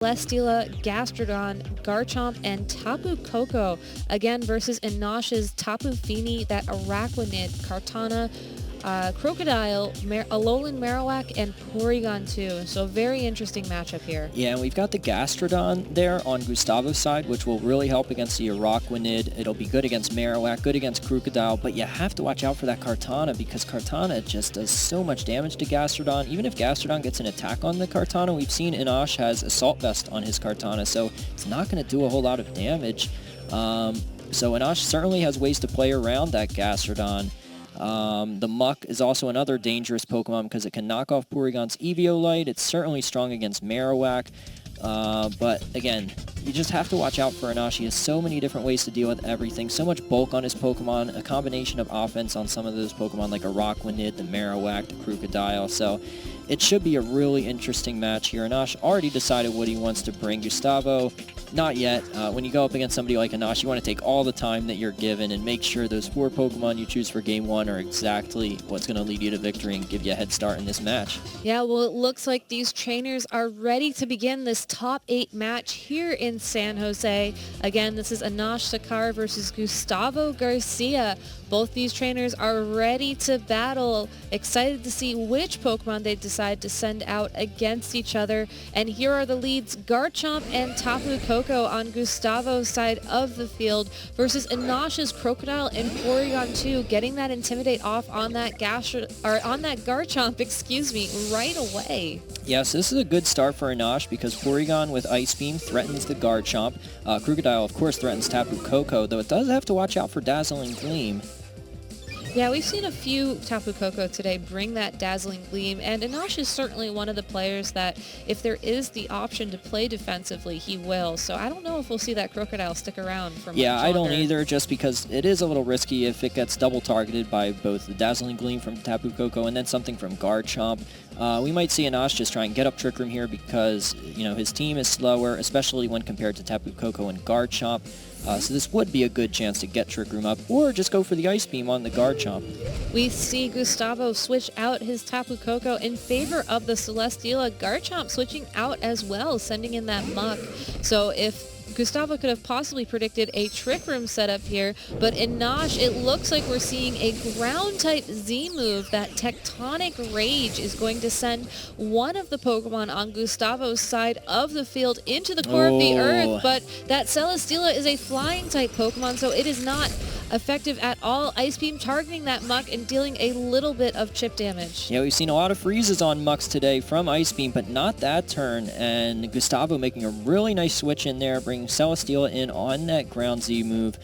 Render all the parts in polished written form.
Celesteela, Gastrodon, Garchomp, and Tapu Koko. Again, versus Enosh's Tapu Fini, that Araquanid, Kartana, Crocodile, Alolan Marowak, and Porygon 2. So very interesting matchup here. Yeah, and we've got the Gastrodon there on Gustavo's side, which will really help against the Araquanid. It'll be good against Marowak, good against Crocodile, but you have to watch out for that Kartana because Kartana just does so much damage to Gastrodon. Even if Gastrodon gets an attack on the Kartana, we've seen Enosh has Assault Vest on his Kartana, so it's not going to do a whole lot of damage. So Enosh certainly has ways to play around that Gastrodon. The Muck is also another dangerous Pokemon because it can knock off Porygon's Eviolite. It's certainly strong against Marowak. But again, you just have to watch out for Enosh. He has so many different ways to deal with everything. So much bulk on his Pokemon, a combination of offense on some of those Pokemon like Araquanid, the Marowak, the Crocodile. So it should be a really interesting match here. Enosh already decided what he wants to bring. Gustavo, not yet. When you go up against somebody like Enosh, you want to take all the time that you're given and make sure those 4 Pokemon you choose for Game 1 are exactly what's going to lead you to victory and give you a head start in this match. Yeah, well, it looks like these trainers are ready to begin this top 8 match here in San Jose. Again, this is Enosh Sakar versus Gustavo Garcia. Both these trainers are ready to battle. Excited to see which Pokemon they decide to send out against each other. And here are the leads: Garchomp and Tapu Koko on Gustavo's side of the field versus Enosh's Crocodile and Porygon 2, getting that Intimidate off on that Garchomp, excuse me, right away. Yes, this is a good start for Enosh because Porygon with Ice Beam threatens the Garchomp. Crocodile, of course, threatens Tapu Koko, though it does have to watch out for Dazzling Gleam. Yeah, we've seen a few Tapu Koko today bring that Dazzling Gleam, and Enosh is certainly one of the players that if there is the option to play defensively, he will. So I don't know if we'll see that Crocodile stick around for much longer. Yeah, I don't either, just because it is a little risky if it gets double targeted by both the Dazzling Gleam from Tapu Koko and then something from Garchomp. We might see Enosh just try and get up Trick Room here because, you know, his team is slower, especially when compared to Tapu Koko and Garchomp. So this would be a good chance to get Trick Room up, or just go for the Ice Beam on the Garchomp. We see Gustavo switch out his Tapu Koko in favor of the Celesteela. Garchomp switching out as well, sending in that Muck. So if Gustavo could have possibly predicted a Trick Room setup here, but Enosh, it looks like we're seeing a ground-type Z-move. That Tectonic Rage is going to send one of the Pokemon on Gustavo's side of the field into the core of the Earth, but that Celesteela is a Flying-type Pokemon, so it is not effective at all. Ice Beam targeting that Muck and dealing a little bit of chip damage. Yeah, we've seen a lot of freezes on Mucks today from Ice Beam, but not that turn, and Gustavo making a really nice switch in there, bringing Celesteela in on that ground Z move,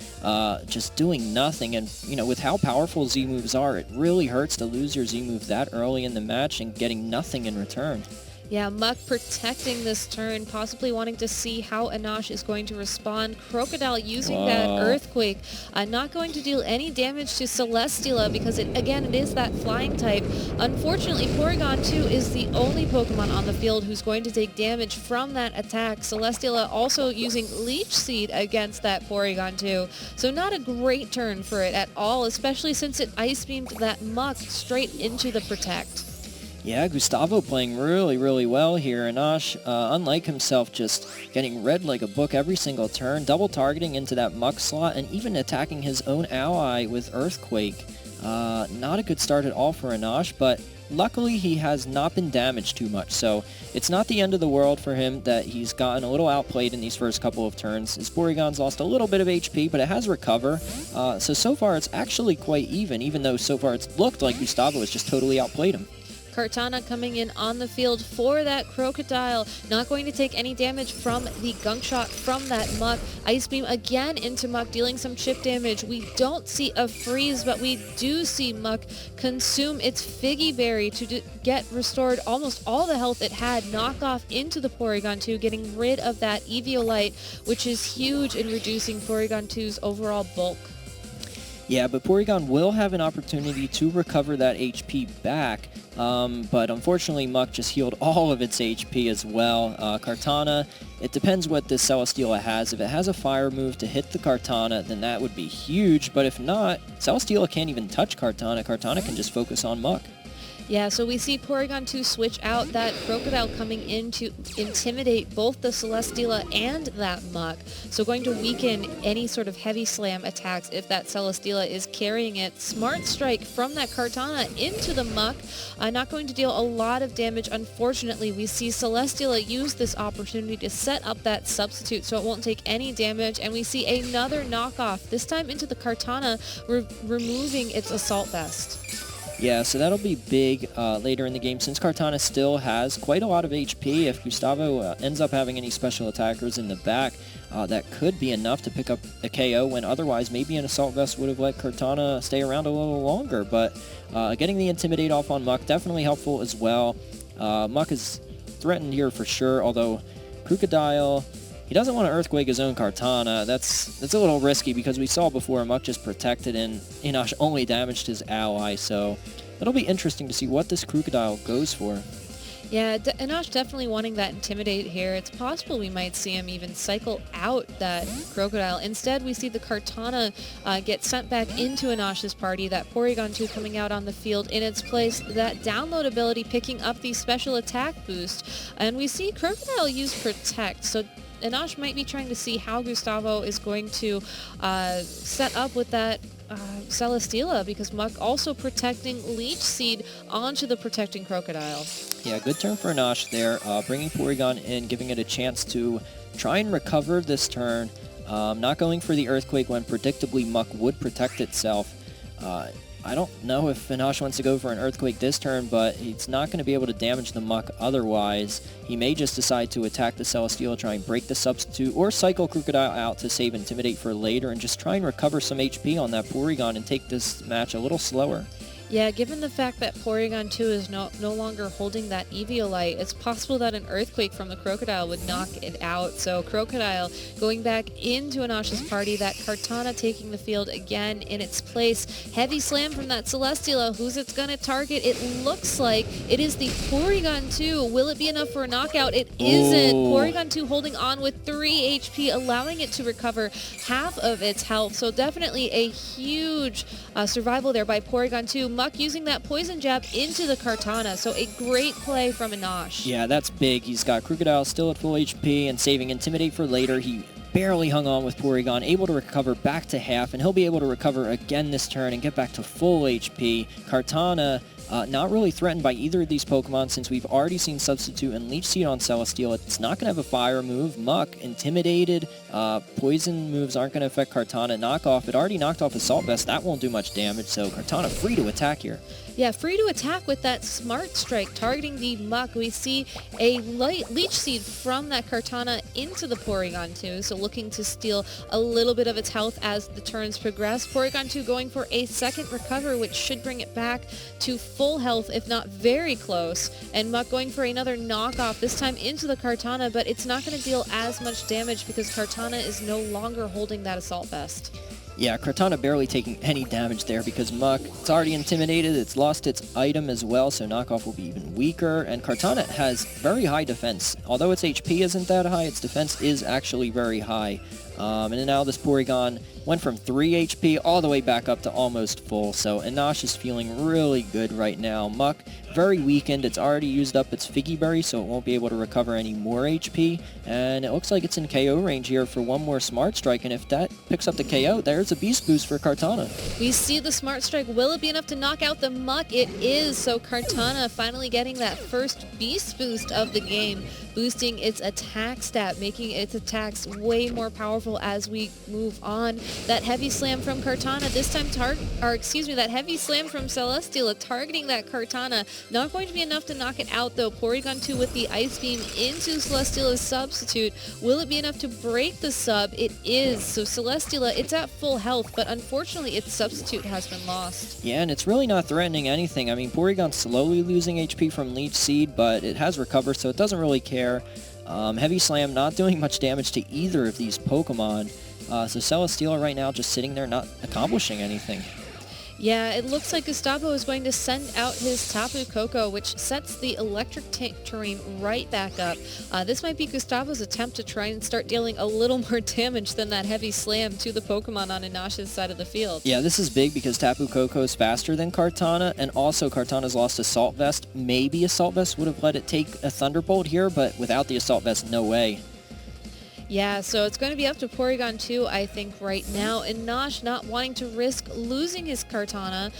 just doing nothing. And you know, with how powerful Z moves are, it really hurts to lose your Z move that early in the match and getting nothing in return. Yeah, Muck protecting this turn, possibly wanting to see how Enosh is going to respond. Crocodile using that Earthquake, not going to deal any damage to Celesteela because, it is that flying type. Unfortunately, Porygon 2 is the only Pokemon on the field who's going to take damage from that attack. Celesteela also using Leech Seed against that Porygon 2. So not a great turn for it at all, especially since it Ice Beamed that Muck straight into the Protect. Yeah, Gustavo playing really, really well here. Enosh, unlike himself, just getting read like a book every single turn, double targeting into that Muck slot, and even attacking his own ally with Earthquake. Not a good start at all for Enosh, but luckily he has not been damaged too much, so it's not the end of the world for him that he's gotten a little outplayed in these first couple of turns. His Porygon's lost a little bit of HP, but it has recovered. So far it's actually quite even though so far it's looked like Gustavo has just totally outplayed him. Kartana coming in on the field for that Crocodile. Not going to take any damage from the Gunk Shot from that Muck. Ice Beam again into Muck, dealing some chip damage. We don't see a freeze, but we do see Muck consume its Figgy Berry to get restored almost all the health it had. Knock off into the Porygon 2, getting rid of that Eviolite, which is huge in reducing Porygon 2's overall bulk. Yeah, but Porygon will have an opportunity to recover that HP back, but unfortunately Muck just healed all of its HP as well. Kartana, it depends what this Celesteela has. If it has a fire move to hit the Kartana, then that would be huge, but if not, Celesteela can't even touch Kartana. Kartana can just focus on Muck. Yeah, so we see Porygon 2 switch out that Crocodile coming in to intimidate both the Celesteela and that Muck. So going to weaken any sort of heavy slam attacks if that Celesteela is carrying it. Smart Strike from that Kartana into the Muck. Not going to deal a lot of damage. Unfortunately, we see Celesteela use this opportunity to set up that substitute so it won't take any damage. And we see another knockoff, this time into the Kartana, removing its Assault Vest. Yeah, so that'll be big later in the game since Kartana still has quite a lot of HP. If Gustavo ends up having any special attackers in the back, that could be enough to pick up a KO when otherwise maybe an Assault Vest would have let Kartana stay around a little longer. But getting the Intimidate off on Muck definitely helpful as well. Muck is threatened here for sure, although Crocodile, he doesn't want to Earthquake his own Kartana. That's a little risky because we saw before Muck just protected and Enosh only damaged his ally. So it'll be interesting to see what this Crocodile goes for. Yeah, Enosh definitely wanting that Intimidate here. It's possible we might see him even cycle out that Crocodile. Instead, we see the Kartana get sent back into Enosh's party, that Porygon 2 coming out on the field in its place, that download ability picking up the special attack boost. And we see Crocodile use Protect, so Enosh might be trying to see how Gustavo is going to set up with that Celesteela, because Muck also protecting Leech Seed onto the protecting Crocodile. Yeah, good turn for Enosh there, bringing Porygon in, giving it a chance to try and recover this turn, not going for the Earthquake when predictably Muck would protect itself. I don't know if Enosh wants to go for an Earthquake this turn, but he's not going to be able to damage the Muck otherwise. He may just decide to attack the Celesteela, try and break the substitute, or cycle Crocodile out to save Intimidate for later and just try and recover some HP on that Porygon and take this match a little slower. Yeah, given the fact that Porygon 2 is no longer holding that Eviolite, it's possible that an Earthquake from the Crocodile would knock it out. So Crocodile going back into Enosh's party, that Kartana taking the field again in its place. Heavy Slam from that Celesteela. Who's it's going to target? It looks like it is the Porygon 2. Will it be enough for a knockout? It isn't. Porygon 2 holding on with 3 HP, allowing it to recover half of its health. So definitely a huge survival there by Porygon 2. Muck using that Poison Jab into the Kartana, so a great play from Enosh. Yeah, that's big. He's got Crocodile still at full HP and saving Intimidate for later. He barely hung on with Porygon, able to recover back to half, and he'll be able to recover again this turn and get back to full HP. Kartana not really threatened by either of these Pokemon since we've already seen Substitute and Leech Seed on Celesteela. It's not going to have a fire move. Muck, Intimidated, poison moves aren't going to affect Kartana. Knockoff, it already knocked off Assault Vest. That won't do much damage, so Kartana free to attack here. Yeah, free to attack with that Smart Strike targeting the Muck. We see a Leech Seed from that Kartana into the Porygon 2, so looking to steal a little bit of its health as the turns progress. Porygon 2 going for a second recover, which should bring it back to full health, if not very close. And Muck going for another knockoff, this time into the Kartana, but it's not going to deal as much damage because Kartana is no longer holding that Assault Vest. Yeah, Kartana barely taking any damage there because Muck, it's already intimidated, it's lost its item as well, so knockoff will be even weaker, and Kartana has very high defense. Although its HP isn't that high, its defense is actually very high. And now this Porygon went from 3 HP all the way back up to almost full, so Enosh is feeling really good right now. Muck, very weakened, it's already used up its Figgy Berry, so it won't be able to recover any more HP, and it looks like it's in KO range here for one more Smart Strike, and if that picks up the KO, there's a Beast Boost for Kartana. We see the Smart Strike. Will it be enough to knock out the Muck? It is, so Kartana finally getting that first Beast Boost of the game, boosting its attack stat, making its attacks way more powerful as we move on. That Heavy Slam from Kartana, this time that Heavy Slam from Celesteela targeting that Kartana. Not going to be enough to knock it out though. Porygon 2 with the Ice Beam into Celesteela's Substitute. Will it be enough to break the sub? It is. So Celesteela, it's at full health, but unfortunately its Substitute has been lost. Yeah, and it's really not threatening anything. I mean, Porygon's slowly losing HP from Leech Seed, but it has recovered, so it doesn't really care. Heavy Slam not doing much damage to either of these Pokemon. So Celesteela right now just sitting there not accomplishing anything. Yeah, it looks like Gustavo is going to send out his Tapu Koko, which sets the electric terrain right back up. This might be Gustavo's attempt to try and start dealing a little more damage than that heavy slam to the Pokemon on Inash's side of the field. Yeah, this is big because Tapu Koko is faster than Kartana, and also Kartana's lost Assault Vest. Maybe Assault Vest would have let it take a Thunderbolt here, but without the Assault Vest, no way. Yeah, so it's going to be up to Porygon 2, I think, right now. And Nosh not wanting to risk losing his Kartana,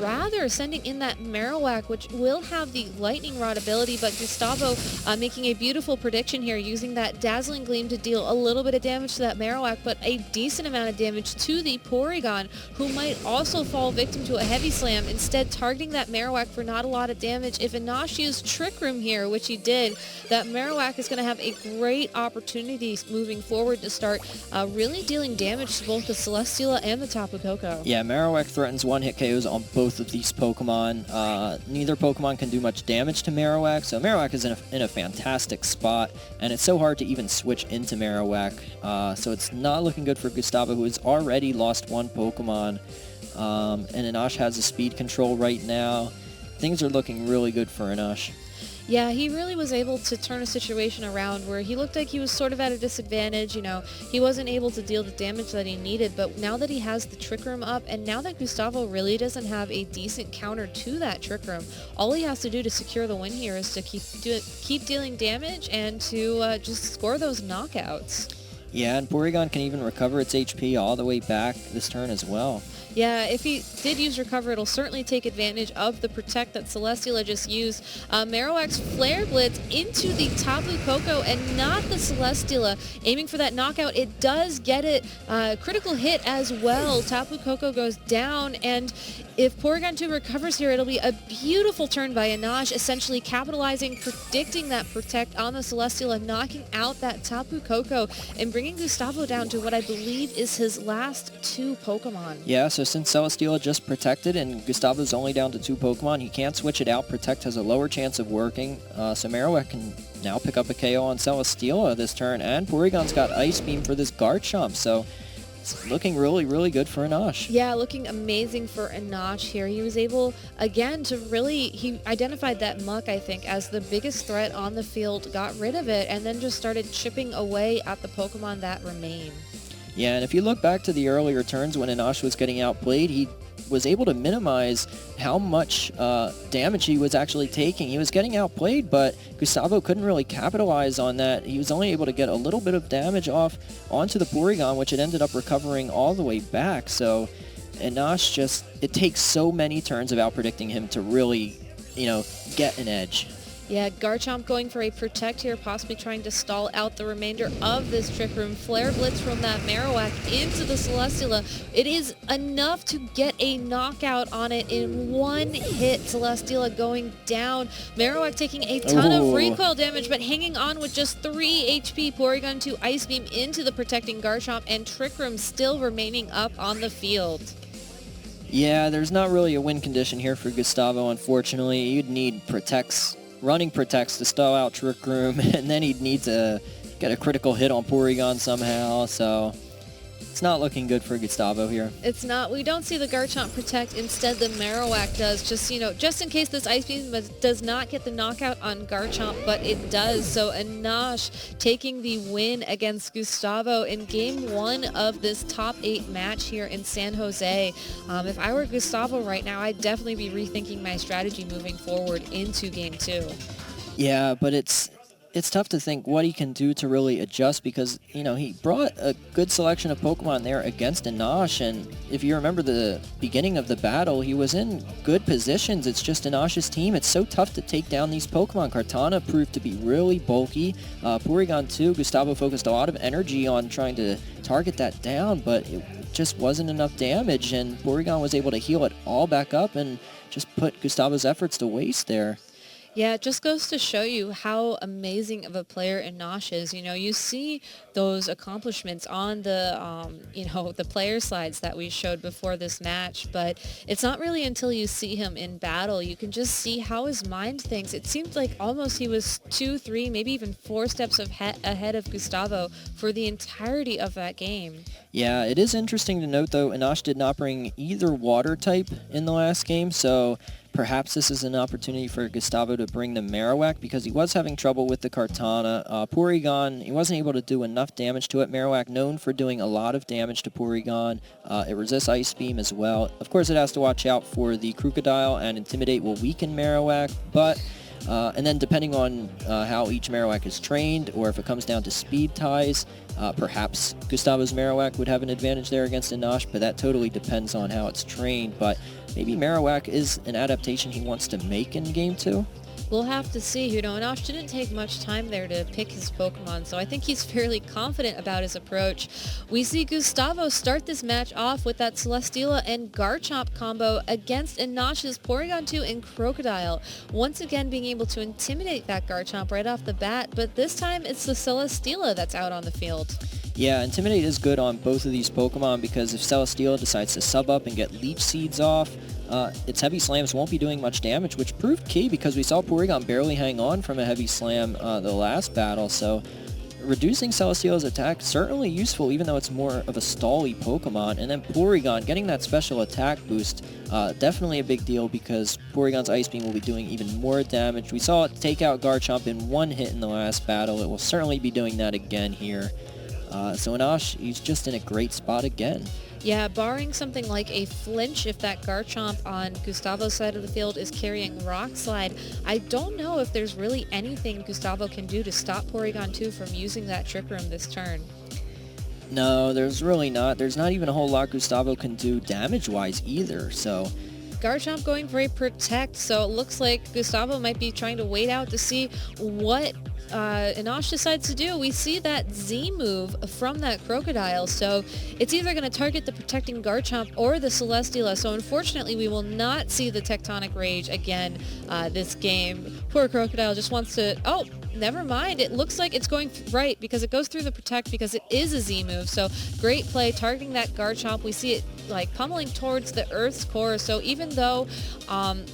rather sending in that Marowak, which will have the Lightning Rod ability, but Gustavo making a beautiful prediction here, using that Dazzling Gleam to deal a little bit of damage to that Marowak, but a decent amount of damage to the Porygon, who might also fall victim to a Heavy Slam, instead targeting that Marowak for not a lot of damage. If Inosh used Trick Room here, which he did, that Marowak is going to have a great opportunity moving forward to start really dealing damage to both the Celesteela and the Tapu Koko. Yeah, Marowak threatens one-hit KOs on both of these Pokemon. Neither Pokemon can do much damage to Marowak, so Marowak is in a fantastic spot, and it's so hard to even switch into Marowak. So it's not looking good for Gustavo, who has already lost one Pokemon. And Inosh has a speed control right now. Things are looking really good for Inosh. Yeah, he really was able to turn a situation around where he looked like he was sort of at a disadvantage. You know, he wasn't able to deal the damage that he needed, but now that he has the Trick Room up, and now that Gustavo really doesn't have a decent counter to that Trick Room, all he has to do to secure the win here is to keep dealing damage and to just score those knockouts. Yeah, and Porygon can even recover its HP all the way back this turn as well. Yeah, if he did use Recover, it'll certainly take advantage of the Protect that Celesteela just used. Marowak's Flare Blitz into the Tapu Koko and not the Celesteela. Aiming for that knockout, it does get it. Critical hit as well. Tapu Koko goes down, and if Porygon 2 recovers here, it'll be a beautiful turn by Inosh, essentially capitalizing, predicting that Protect on the Celesteela, knocking out that Tapu Koko, and bringing Gustavo down to what I believe is his last two Pokemon. Yeah, so since Celesteela just protected and Gustavo's only down to two Pokemon, he can't switch it out. Protect has a lower chance of working, so Marowak can now pick up a KO on Celesteela this turn, and Porygon's got Ice Beam for this Garchomp, so it's looking really, really good for Inosh. Yeah, looking amazing for Inosh here. He was able, again, to really, he identified that Muck, I think, as the biggest threat on the field, got rid of it, and then just started chipping away at the Pokemon that remain. Yeah, and if you look back to the earlier turns when Inosh was getting outplayed, he was able to minimize how much damage he was actually taking. He was getting outplayed, but Gustavo couldn't really capitalize on that. He was only able to get a little bit of damage off onto the Porygon, which it ended up recovering all the way back. So Inosh just, it takes so many turns of out-predicting him to really, get an edge. Yeah, Garchomp going for a Protect here, possibly trying to stall out the remainder of this Trick Room. Flare Blitz from that Marowak into the Celesteela. It is enough to get a knockout on it in one hit. Celesteela going down. Marowak taking a ton of recoil damage, but hanging on with just 3 HP. Porygon 2 Ice Beam into the protecting Garchomp, and Trick Room still remaining up on the field. Yeah, there's not really a win condition here for Gustavo, unfortunately. You'd need running Protects to stall out Trick Room, and then he'd need to get a critical hit on Porygon somehow, so it's not looking good for Gustavo here. It's not. We don't see the Garchomp Protect. Instead, the Marowak does, just in case this Ice Beam does not get the knockout on Garchomp, but it does. So Inosh taking the win against Gustavo in Game 1 of this top 8 match here in San Jose. If I were Gustavo right now, I'd definitely be rethinking my strategy moving forward into Game 2. Yeah, but it's tough to think what he can do to really adjust because, he brought a good selection of Pokemon there against Inosh, and if you remember the beginning of the battle, he was in good positions. It's just Inosh's team. It's so tough to take down these Pokemon. Kartana proved to be really bulky. Porygon 2, Gustavo focused a lot of energy on trying to target that down, but it just wasn't enough damage, and Porygon was able to heal it all back up and just put Gustavo's efforts to waste there. Yeah, it just goes to show you how amazing of a player Inosh is. You know, you see those accomplishments on the, the player slides that we showed before this match, but it's not really until you see him in battle, you can just see how his mind thinks. It seemed like almost he was 2, 3, maybe even 4 steps ahead of Gustavo for the entirety of that game. Yeah, it is interesting to note, though, Inosh did not bring either water type in the last game, so perhaps this is an opportunity for Gustavo to bring the Marowak because he was having trouble with the Kartana. Porygon, he wasn't able to do enough damage to it. Marowak known for doing a lot of damage to Porygon. It resists Ice Beam as well. Of course, it has to watch out for the Crocodile, and Intimidate will weaken Marowak, but... and then depending on how each Marowak is trained, or if it comes down to speed ties, perhaps Gustavo's Marowak would have an advantage there against Inosh, but that totally depends on how it's trained. But maybe Marowak is an adaptation he wants to make in Game 2. We'll have to see. You know, Inosh didn't take much time there to pick his Pokemon, so I think he's fairly confident about his approach. We see Gustavo start this match off with that Celesteela and Garchomp combo against Inosh's Porygon 2 and Crocodile. Once again being able to intimidate that Garchomp right off the bat, but this time it's the Celesteela that's out on the field. Yeah, Intimidate is good on both of these Pokemon because if Celesteela decides to sub up and get Leech Seeds off, its Heavy Slams won't be doing much damage, which proved key because we saw Porygon barely hang on from a Heavy Slam the last battle, so reducing Celesteela's attack certainly useful even though it's more of a stally Pokemon. And then Porygon getting that special attack boost, definitely a big deal because Porygon's Ice Beam will be doing even more damage. We saw it take out Garchomp in one hit in the last battle. It will certainly be doing that again here. So Inosh, he's just in a great spot again. Yeah, barring something like a flinch if that Garchomp on Gustavo's side of the field is carrying Rock Slide, I don't know if there's really anything Gustavo can do to stop Porygon 2 from using that Trick Room this turn. No, there's really not. There's not even a whole lot Gustavo can do damage-wise either, so... Garchomp going for a Protect, so it looks like Gustavo might be trying to wait out to see what Inosh decides to do. We see that Z move from that Crocodile, so it's either going to target the protecting Garchomp or the Celesteela, so unfortunately we will not see the Tectonic Rage again this game. Poor Crocodile just wants to... Oh, never mind. It looks like it's going right because it goes through the Protect because it is a Z move, so great play targeting that Garchomp. We see it like pummeling towards the Earth's core, so even though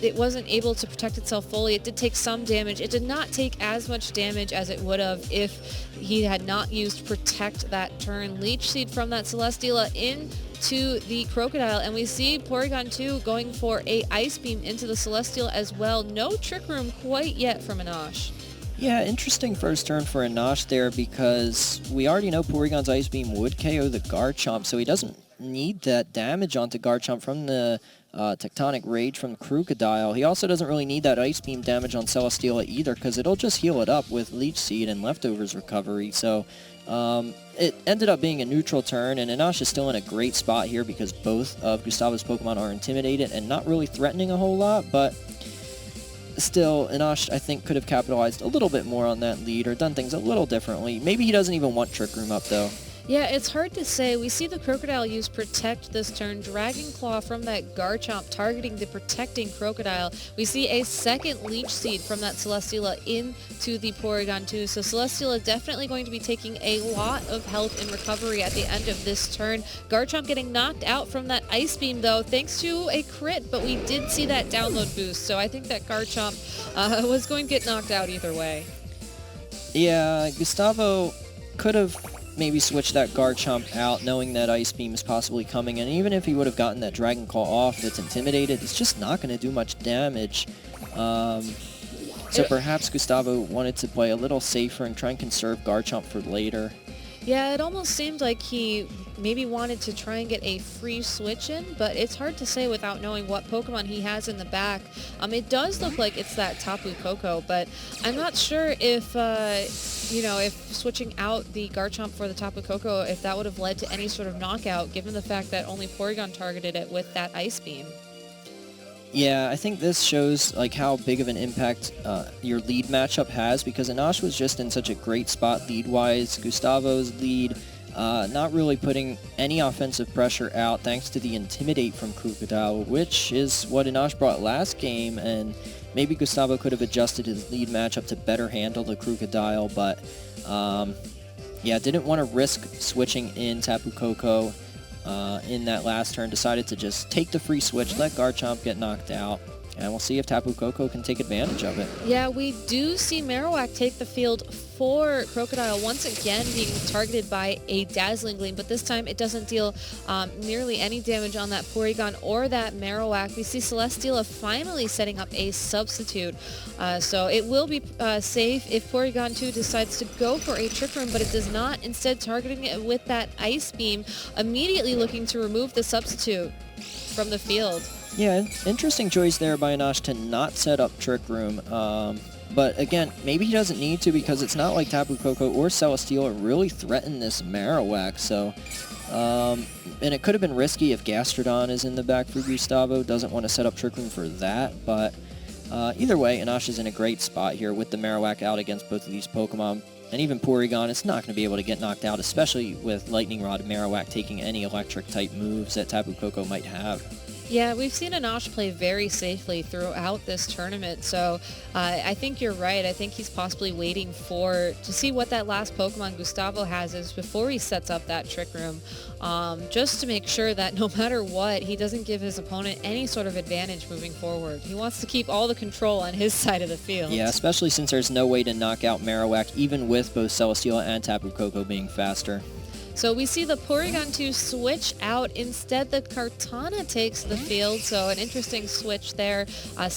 it wasn't able to protect itself fully, it did take some damage. It did not take as much damage as it would have if he had not used Protect that turn. Leech Seed from that Celesteela into the Crocodile, and we see Porygon 2 going for a Ice Beam into the Celesteela as well. No Trick Room quite yet from Inosh. Yeah, interesting first turn for Inosh there because we already know Porygon's Ice Beam would KO the Garchomp, so he doesn't need that damage onto Garchomp from the Tectonic Rage from Crocodile. He also doesn't really need that Ice Beam damage on Celesteela either because it'll just heal it up with Leech Seed and Leftovers Recovery, so it ended up being a neutral turn, and Inosh is still in a great spot here because both of Gustavo's Pokemon are intimidated and not really threatening a whole lot, but still, Inosh, I think, could have capitalized a little bit more on that lead or done things a little differently. Maybe he doesn't even want Trick Room up, though. Yeah, it's hard to say. We see the Crocodile use Protect this turn. Dragon Claw from that Garchomp targeting the protecting Crocodile. We see a second Leech Seed from that Celesteela into the Porygon 2. So Celesteela definitely going to be taking a lot of health and recovery at the end of this turn. Garchomp getting knocked out from that Ice Beam, though, thanks to a crit, but we did see that download boost. So I think that Garchomp was going to get knocked out either way. Yeah, Gustavo could have maybe switch that Garchomp out knowing that Ice Beam is possibly coming, and even if he would have gotten that Dragon Claw off that's intimidated, it's just not going to do much damage. So perhaps Gustavo wanted to play a little safer and try and conserve Garchomp for later. Yeah, it almost seemed like he maybe wanted to try and get a free switch in, but it's hard to say without knowing what Pokemon he has in the back. It does look like it's that Tapu Koko, but I'm not sure if, if switching out the Garchomp for the Tapu Koko, if that would have led to any sort of knockout, given the fact that only Porygon targeted it with that Ice Beam. Yeah, I think this shows like how big of an impact your lead matchup has, because Inosh was just in such a great spot lead-wise. Gustavo's lead, not really putting any offensive pressure out thanks to the Intimidate from Crocodile, which is what Inosh brought last game, and Maybe Gustavo could have adjusted his lead matchup to better handle the Crocodile, but yeah, didn't want to risk switching in Tapu Koko in that last turn. Decided to just take the free switch, let Garchomp get knocked out, and we'll see if Tapu Koko can take advantage of it. Yeah, we do see Marowak take the field for Crocodile, once again being targeted by a Dazzling Gleam, but this time it doesn't deal nearly any damage on that Porygon or that Marowak. We see Celesteela finally setting up a substitute, so it will be safe if Porygon 2 decides to go for a Trick Room, but it does not, instead targeting it with that Ice Beam, immediately looking to remove the substitute from the field. Yeah, interesting choice there by Anash to not set up Trick Room. But again, maybe he doesn't need to, because it's not like Tapu Koko or Celesteela really threaten this Marowak. So, and it could have been risky if Gastrodon is in the back for Gustavo. Doesn't want to set up Trick Room for that. But either way, Anash is in a great spot here with the Marowak out against both of these Pokemon. And even Porygon, it's not going to be able to get knocked out, especially with Lightning Rod and Marowak taking any electric-type moves that Tapu Koko might have. Yeah, we've seen Anash play very safely throughout this tournament, so I think you're right. I think he's possibly waiting to see what that last Pokemon Gustavo has is before he sets up that Trick Room, just to make sure that no matter what, he doesn't give his opponent any sort of advantage moving forward. He wants to keep all the control on his side of the field. Yeah, especially since there's no way to knock out Marowak, even with both Celesteela and Tapu Koko being faster. So we see the Porygon 2 switch out. Instead, the Kartana takes the field, so an interesting switch there.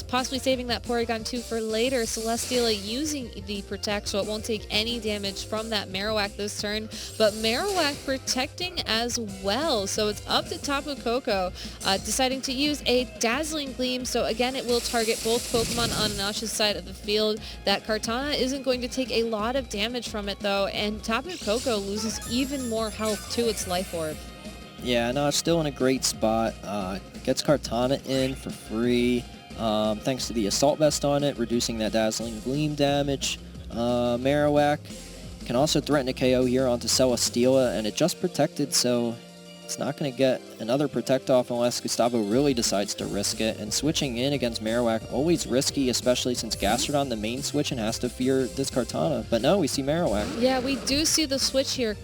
Possibly saving that Porygon 2 for later. Celesteela using the Protect, so it won't take any damage from that Marowak this turn. But Marowak protecting as well, so it's up to Tapu Koko, deciding to use a Dazzling Gleam. So again, it will target both Pokemon on Anash's side of the field. That Kartana isn't going to take a lot of damage from it, though, and Tapu Koko loses even more health to its Life Orb. Yeah, no, it's still in a great spot. Gets Kartana in for free, thanks to the Assault Vest on it, reducing that Dazzling Gleam damage. Marowak can also threaten a KO here onto Celesteela, and it just protected, so it's not going to get another Protect off unless Gustavo really decides to risk it. And switching in against Marowak, always risky, especially since Gastrodon the main switch and has to fear this Kartana. But no, we see Marowak. Yeah, we do see the switch here.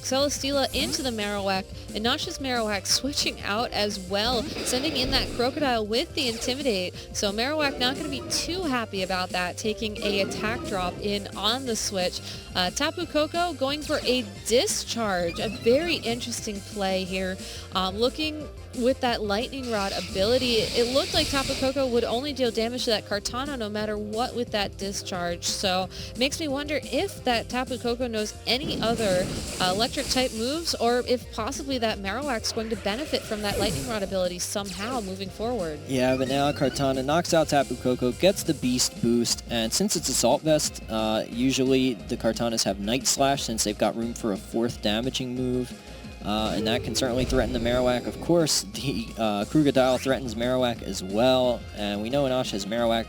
Celesteela into the Marowak, and Anash's Marowak switching out as well, sending in that Crocodile with the Intimidate. So Marowak not going to be too happy about that, taking a attack drop in on the switch. Tapu Koko going for a Discharge, a very interesting play here. Looking with that Lightning Rod ability, it looked like Tapu Koko would only deal damage to that Kartana no matter what with that Discharge. So makes me wonder if that Tapu Koko knows any other electric type moves, or if possibly that Marowak's going to benefit from that Lightning Rod ability somehow moving forward. Yeah, but now Kartana knocks out Tapu Koko, gets the Beast boost, and since it's Assault Vest, usually the Kartanas have Night Slash since they've got room for a 4th damaging move. And that can certainly threaten the Marowak. Of course, the Crocodile threatens Marowak as well, and we know Anash has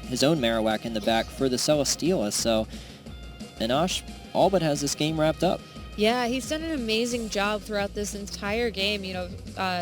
his own Marowak in the back for the Celesteela, so Anash all but has this game wrapped up. Yeah, he's done an amazing job throughout this entire game,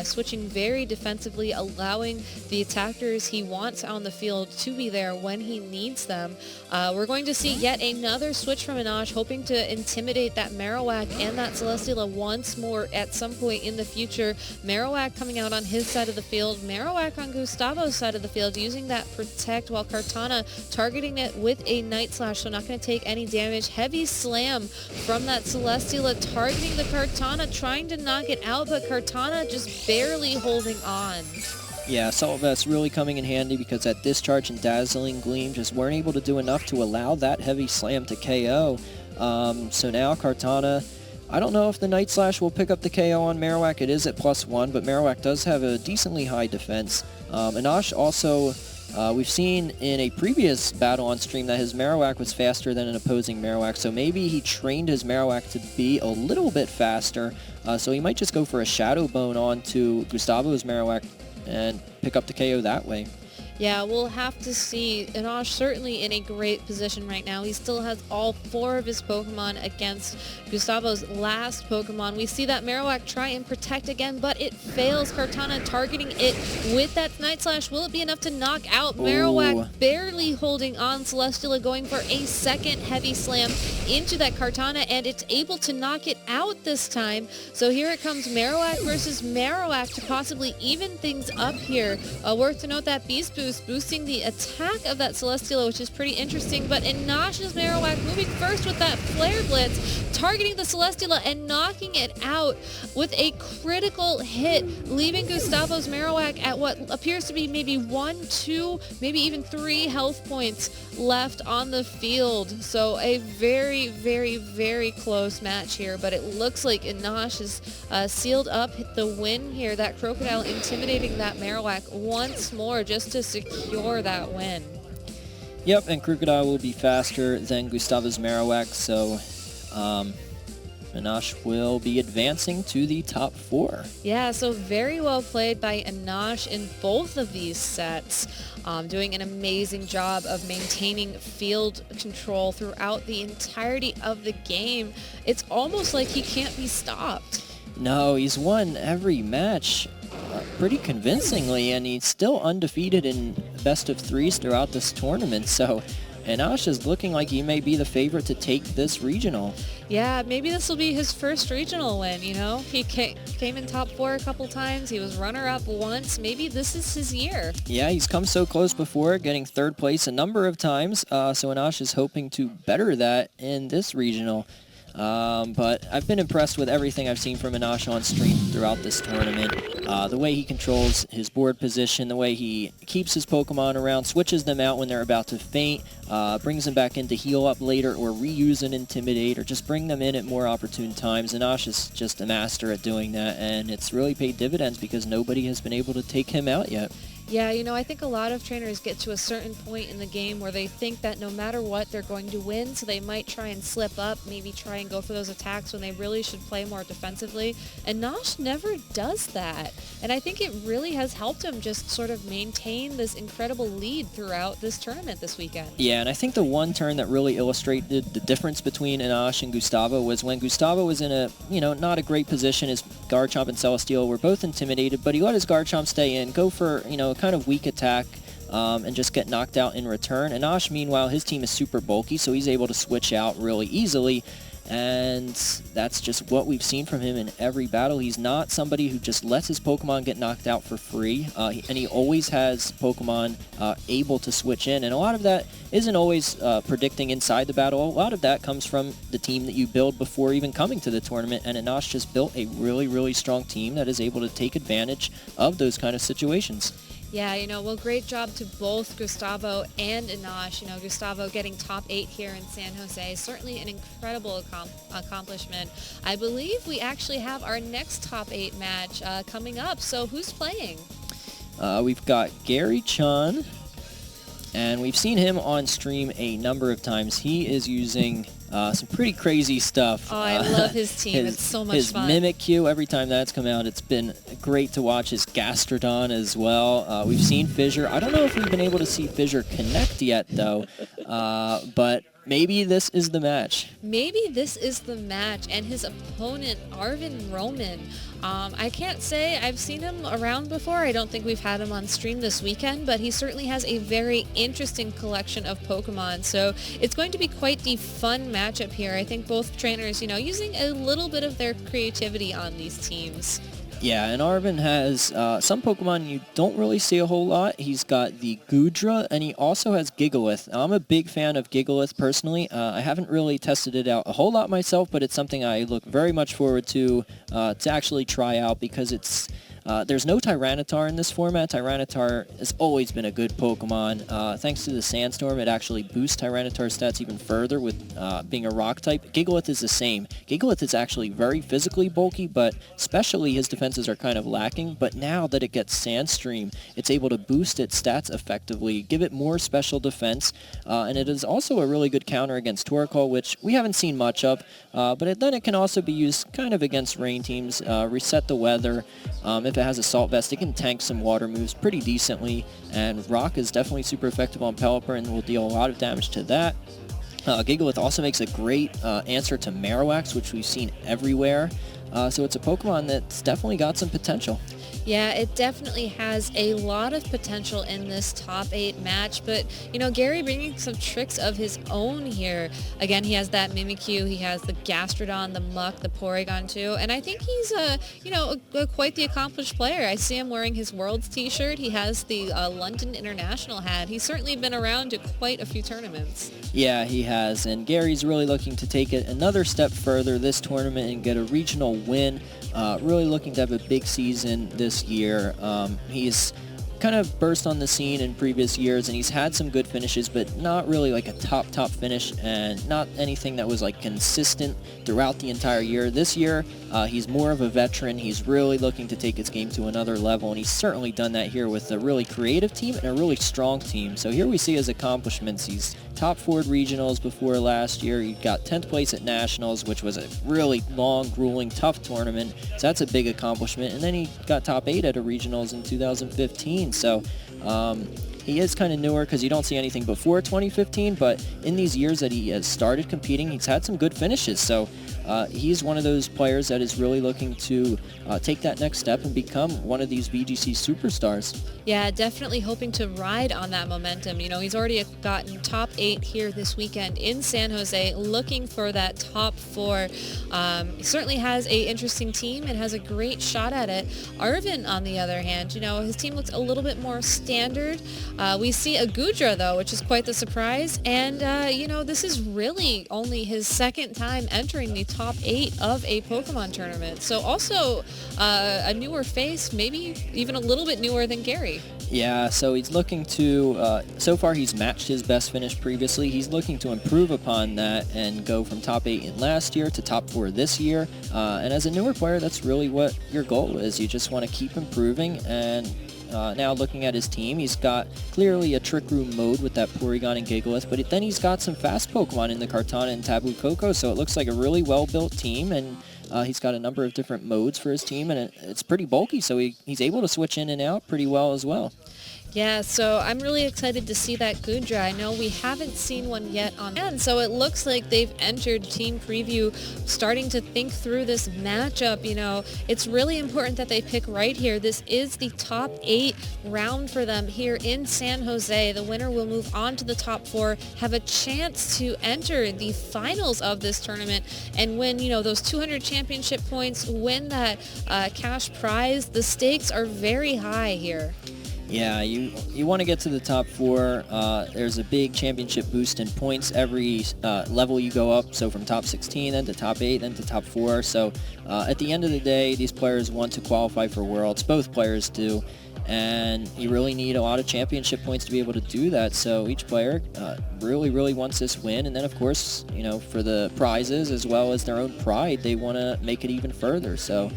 switching very defensively, allowing the attackers he wants on the field to be there when he needs them. We're going to see yet another switch from Anash, hoping to intimidate that Marowak and that Celesteela once more at some point in the future. Marowak coming out on his side of the field, Marowak on Gustavo's side of the field, using that Protect, while Kartana targeting it with a Night Slash, so not going to take any damage. Heavy Slam from that Celesteela, targeting the Kartana, trying to knock it out, but Kartana just barely holding on. Yeah, Assault Vest really coming in handy because that Discharge and Dazzling Gleam just weren't able to do enough to allow that Heavy Slam to KO. So now Kartana, I don't know if the Night Slash will pick up the KO on Marowak. It is at +1, but Marowak does have a decently high defense. Anash also, we've seen in a previous battle on stream that his Marowak was faster than an opposing Marowak, so maybe he trained his Marowak to be a little bit faster, so he might just go for a Shadow Bone onto Gustavo's Marowak and pick up the KO that way. Yeah, we'll have to see. Enosh certainly in a great position right now. He still has all 4 of his Pokemon against Gustavo's last Pokemon. We see that Marowak try and protect again, but it fails. Kartana targeting it with that Night Slash. Will it be enough to knock out Marowak? Barely holding on. Celesteela going for a second heavy slam into that Kartana, and it's able to knock it out this time. So here it comes, Marowak versus Marowak to possibly even things up here. Worth to note that Beast Boost boosting the attack of that Celesteela, which is pretty interesting, but Enosh's Marowak moving first with that Flare Blitz, targeting the Celesteela and knocking it out with a critical hit, leaving Gustavo's Marowak at what appears to be maybe 1, 2, maybe even 3 health points left on the field. So a very, very, very close match here, but it looks like Enosh has sealed up the win here. That Crocodile intimidating that Marowak once more just to secure that win. Yep, and Crocodile will be faster than Gustavo's Marowak, so Enosh will be advancing to the top 4. Yeah, so very well played by Enosh in both of these sets, doing an amazing job of maintaining field control throughout the entirety of the game. It's almost like he can't be stopped. No, he's won every match pretty convincingly, and he's still undefeated in best of 3s throughout this tournament, so Enosh is looking like he may be the favorite to take this regional. Yeah, maybe this will be his first regional win, you know? He came in top 4 a couple times. He was runner-up once. Maybe this is his year. Yeah, he's come so close before, getting 3rd place a number of times, so Enosh is hoping to better that in this regional. But I've been impressed with everything I've seen from Enosh on stream throughout this tournament. The way he controls his board position, the way he keeps his Pokemon around, switches them out when they're about to faint, brings them back in to heal up later, or reuse and Intimidate, or just bring them in at more opportune times. Enosh is just a master at doing that, and it's really paid dividends because nobody has been able to take him out yet. Yeah, you know, I think a lot of trainers get to a certain point in the game where they think that no matter what, they're going to win, so they might try and slip up, maybe try and go for those attacks when they really should play more defensively. And Nosh never does that. And I think it really has helped him just sort of maintain this incredible lead throughout this tournament this weekend. Yeah, and I think the one turn that really illustrated the difference between Enosh and Gustavo was when Gustavo was in a, not a great position. His Garchomp and Celesteela were both intimidated, but he let his Garchomp stay in, go for, kind of weak attack, and just get knocked out in return. Enosh, meanwhile, his team is super bulky, so he's able to switch out really easily, and that's just what we've seen from him in every battle. He's not somebody who just lets his Pokemon get knocked out for free, and he always has Pokemon able to switch in, and a lot of that isn't always predicting inside the battle. A lot of that comes from the team that you build before even coming to the tournament, and Enosh just built a really, really strong team that is able to take advantage of those kind of situations. Yeah, well, great job to both Gustavo and Enosh. Gustavo getting top 8 here in San Jose, certainly an incredible accomplishment. I believe we actually have our next top 8 match coming up, so who's playing? We've got Gary Chun, and we've seen him on stream a number of times. He is using some pretty crazy stuff. Oh, I love his team. It's so much fun. His Mimikyu, every time that's come out, it's been great to watch. His Gastrodon as well. We've seen Fissure. I don't know if we've been able to see Fissure connect yet, though, but maybe this is the match. Maybe this is the match, and his opponent, Arvin Roman. I can't say I've seen him around before. I don't think we've had him on stream this weekend, but he certainly has a very interesting collection of Pokemon. So it's going to be quite the fun matchup here. I think both trainers, using a little bit of their creativity on these teams. Yeah, and Arvin has some Pokemon you don't really see a whole lot. He's got the Goodra, and he also has Gigalith. Now, I'm a big fan of Gigalith personally. I haven't really tested it out a whole lot myself, but it's something I look very much forward to actually try out because it's... there's no Tyranitar in this format. Tyranitar has always been a good Pokemon. Thanks to the Sandstorm, it actually boosts Tyranitar's stats even further with being a rock type. Gigalith is the same. Gigalith is actually very physically bulky, but especially his defenses are kind of lacking. But now that it gets Sandstream, it's able to boost its stats effectively, give it more special defense, and it is also a really good counter against Torkoal, which we haven't seen much of, but then it can also be used kind of against rain teams, reset the weather. If if it has Assault Vest, it can tank some water moves pretty decently, and Rock is definitely super effective on Pelipper and will deal a lot of damage to that. Gigalith also makes a great answer to Marowak, which we've seen everywhere. So it's a Pokemon that's definitely got some potential. Yeah, it definitely has a lot of potential in this top 8 match, but, Gary bringing some tricks of his own here. Again, he has that Mimikyu, he has the Gastrodon, the Muck, the Porygon too, and I think he's, quite the accomplished player. I see him wearing his Worlds t-shirt, he has the London International hat. He's certainly been around to quite a few tournaments. Yeah, he has, and Gary's really looking to take it another step further this tournament and get a regional win. Really looking to have a big season this year. He's kind of burst on the scene in previous years, and he's had some good finishes, but not really like a top finish, and not anything that was like consistent throughout the entire year. This year, he's more of a veteran. He's really looking to take his game to another level, and he's certainly done that here with a really creative team and a really strong team. So here we see his accomplishments. He's top 4 at regionals before last year. He got 10th place at nationals, which was a really long, grueling, tough tournament. So that's a big accomplishment. And then he got top 8 at a regionals in 2015. So he is kind of newer because you don't see anything before 2015, but in these years that he has started competing, he's had some good finishes. So he's one of those players that is really looking to take that next step and become one of these VGC superstars. Yeah, definitely hoping to ride on that momentum. He's already gotten top 8 here this weekend in San Jose, looking for that top 4. He certainly has a interesting team and has a great shot at it. Arvin, on the other hand, his team looks a little bit more standard. We see a Gudra, though, which is quite the surprise. And, this is really only his second time entering the top 8 of a Pokemon tournament. So also a newer face, maybe even a little bit newer than Gary. Yeah, so he's looking to, so far he's matched his best finish previously. He's looking to improve upon that and go from top 8 in last year to top 4 this year. And as a newer player, that's really what your goal is. You just want to keep improving, and now looking at his team, he's got clearly a Trick Room mode with that Porygon and Gigalith, but then he's got some fast Pokemon in the Kartana and Tapu Koko, so it looks like a really well-built team, and he's got a number of different modes for his team, and it's pretty bulky, so he's able to switch in and out pretty well as well. Yeah, so I'm really excited to see that Gudra. I know we haven't seen one yet on hand, so it looks like they've entered Team Preview starting to think through this matchup. It's really important that they pick right here. This is the top 8 round for them here in San Jose. The winner will move on to the top 4, have a chance to enter the finals of this tournament and win, those 200 championship points, win that cash prize. The stakes are very high here. Yeah, you want to get to the top 4. There's a big championship boost in points every level you go up, so from top 16 then to top 8 then to top 4. So at the end of the day, these players want to qualify for Worlds. Both players do, and you really need a lot of championship points to be able to do that. So each player really wants this win, and then of course, for the prizes as well as their own pride, they want to make it even further. So